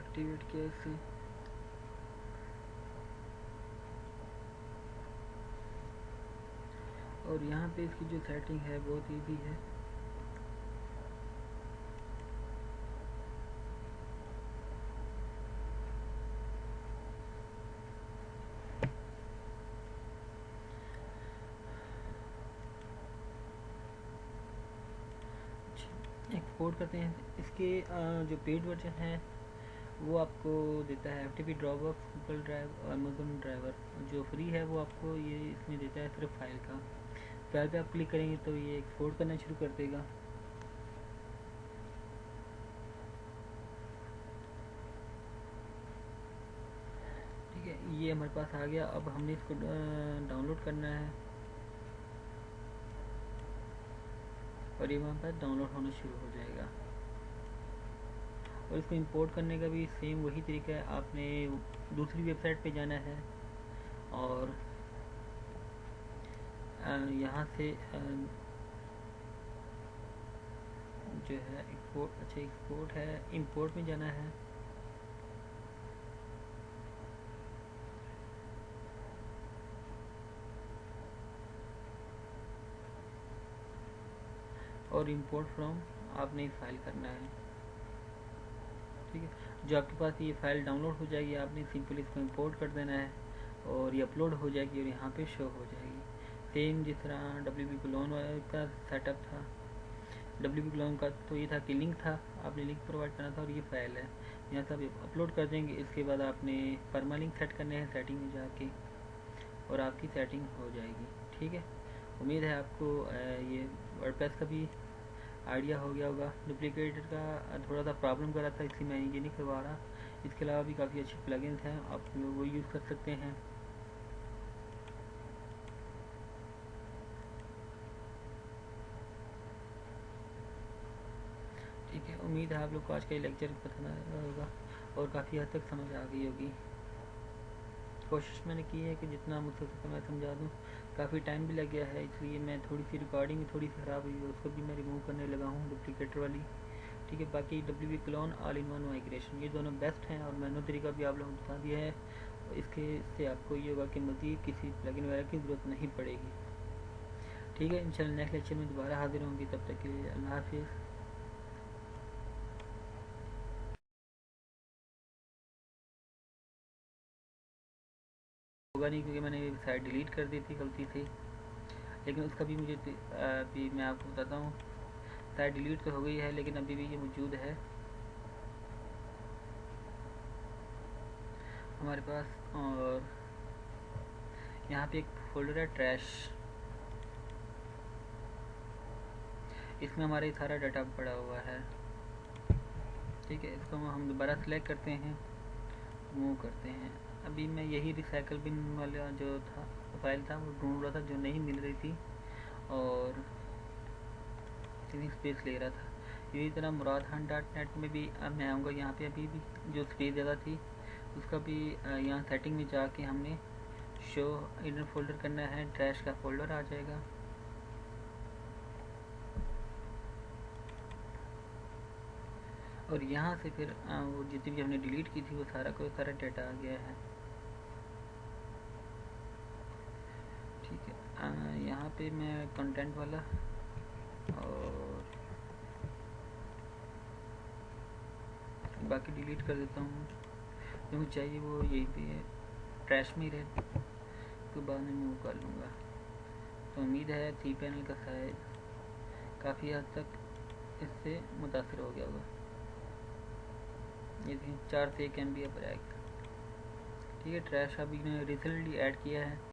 एक्टिवेट किया इसे, और यहाँ पे इसकी जो सेटिंग है बहुत ईजी है। एक्सपोर्ट करते हैं इसके जो पेड वर्जन है वो आपको देता है FTP ड्रॉपबॉक्स, गूगल ड्राइव और अमेजोन ड्राइवर। जो फ्री है वो आपको ये इसमें देता है सिर्फ फाइल का। फाइल पे आप क्लिक करेंगे तो ये एक्सपोर्ट करना शुरू कर देगा। ठीक है, ये हमारे पास आ गया। अब हमने इसको डाउनलोड करना है और ये हमारे पास डाउनलोड होना शुरू हो जाएगा। और इसको इंपोर्ट करने का भी सेम वही तरीका है। आपने दूसरी वेबसाइट पे जाना है और यहाँ से जो है एक्सपोर्ट है, इंपोर्ट में जाना है। और इंपोर्ट फ्रॉम आपने फाइल करना है। ठीक है, जो आपके पास ये फाइल डाउनलोड हो जाएगी, आपने सिंपल इसको इंपोर्ट कर देना है और ये अपलोड हो जाएगी और यहाँ पे शो हो जाएगी। सेम जिस तरह WP क्लोन का सेटअप था। WP क्लोन का तो ये था कि लिंक था, आपने लिंक प्रोवाइड करना था और ये फाइल है, यहाँ से आप अपलोड कर देंगे। इसके बाद आपने परमालिंक सेट करने हैं सेटिंग में जाके और आपकी सेटिंग हो जाएगी। ठीक है, उम्मीद है आपको ये वर्डप्रेस का भी आइडिया हो गया होगा। डुप्लीकेटर का थोड़ा सा प्रॉब्लम कर रहा था, इसलिए मैं ये नहीं करवा रहा। इसके अलावा भी काफ़ी अच्छे प्लगइन्स हैं, आप वो यूज़ कर सकते हैं। ठीक है, उम्मीद है आप लोग को आज का ये लेक्चर पसंद आया होगा और काफ़ी हद तक समझ आ गई होगी। कोशिश मैंने की है कि जितना मुझसे सके मैं समझा दूँ। काफ़ी टाइम भी लग गया है, इसलिए मैं थोड़ी सी रिकॉर्डिंग थोड़ी सी ख़राब हुई है, उसको भी मैं रिमूव करने लगा हूँ, डुप्लीकेटर वाली। ठीक है, बाकी WP clone all in one migration ये दोनों बेस्ट हैं और मैंने तरीका भी आप लोगों को बता दिया है। इसके से आपको ये होगा कि मज़ीद किसी प्लगइन वगैरह की ज़रूरत नहीं पड़ेगी। ठीक है, इंशाल्लाह नेक्स्ट लेक्चर में दोबारा हाजिर होंगी, तब तक के लिए अल्लाह हाफिज़। होगा नहीं क्योंकि मैंने साइट डिलीट कर दी थी गलती से, लेकिन उसका भी मुझे अभी मैं आपको बताता हूँ। साइट डिलीट तो हो गई है लेकिन अभी भी ये मौजूद है हमारे पास। और यहाँ पे एक फोल्डर है ट्रैश, इसमें हमारे सारा डाटा पड़ा हुआ है। ठीक है, इसको हम दोबारा सेलेक्ट करते हैं, मूव करते हैं। अभी मैं यही रिसाइकल बिन वाला जो था फाइल था वो ढूंढ रहा था, जो नहीं मिल रही थी और इतनी स्पेस ले रहा था। इसी तरह मुराद खान .net में भी अब मैं आऊँगा। यहाँ पे अभी भी जो स्पेस ज़्यादा थी उसका भी यहाँ सेटिंग में जाके हमने शो इनर फोल्डर करना है, ट्रैश का फोल्डर आ जाएगा। और यहाँ से फिर वो जितनी भी हमने डिलीट की थी वो सारा को सारा डाटा आ गया है। ठीक है, यहाँ पे मैं कंटेंट वाला और बाकी डिलीट कर देता हूँ, जो मुझे चाहिए वो यही पे है, ट्रैश में ही रहे, तो बाद में मूव कर लूँगा। तो उम्मीद है cPanel का साइज काफ़ी हद तक इससे मुतासर हो गया होगा। ये 4 से 1 MB अब आएगा। ठीक है, ट्रैश अभी ने रिसेंटली ऐड किया है।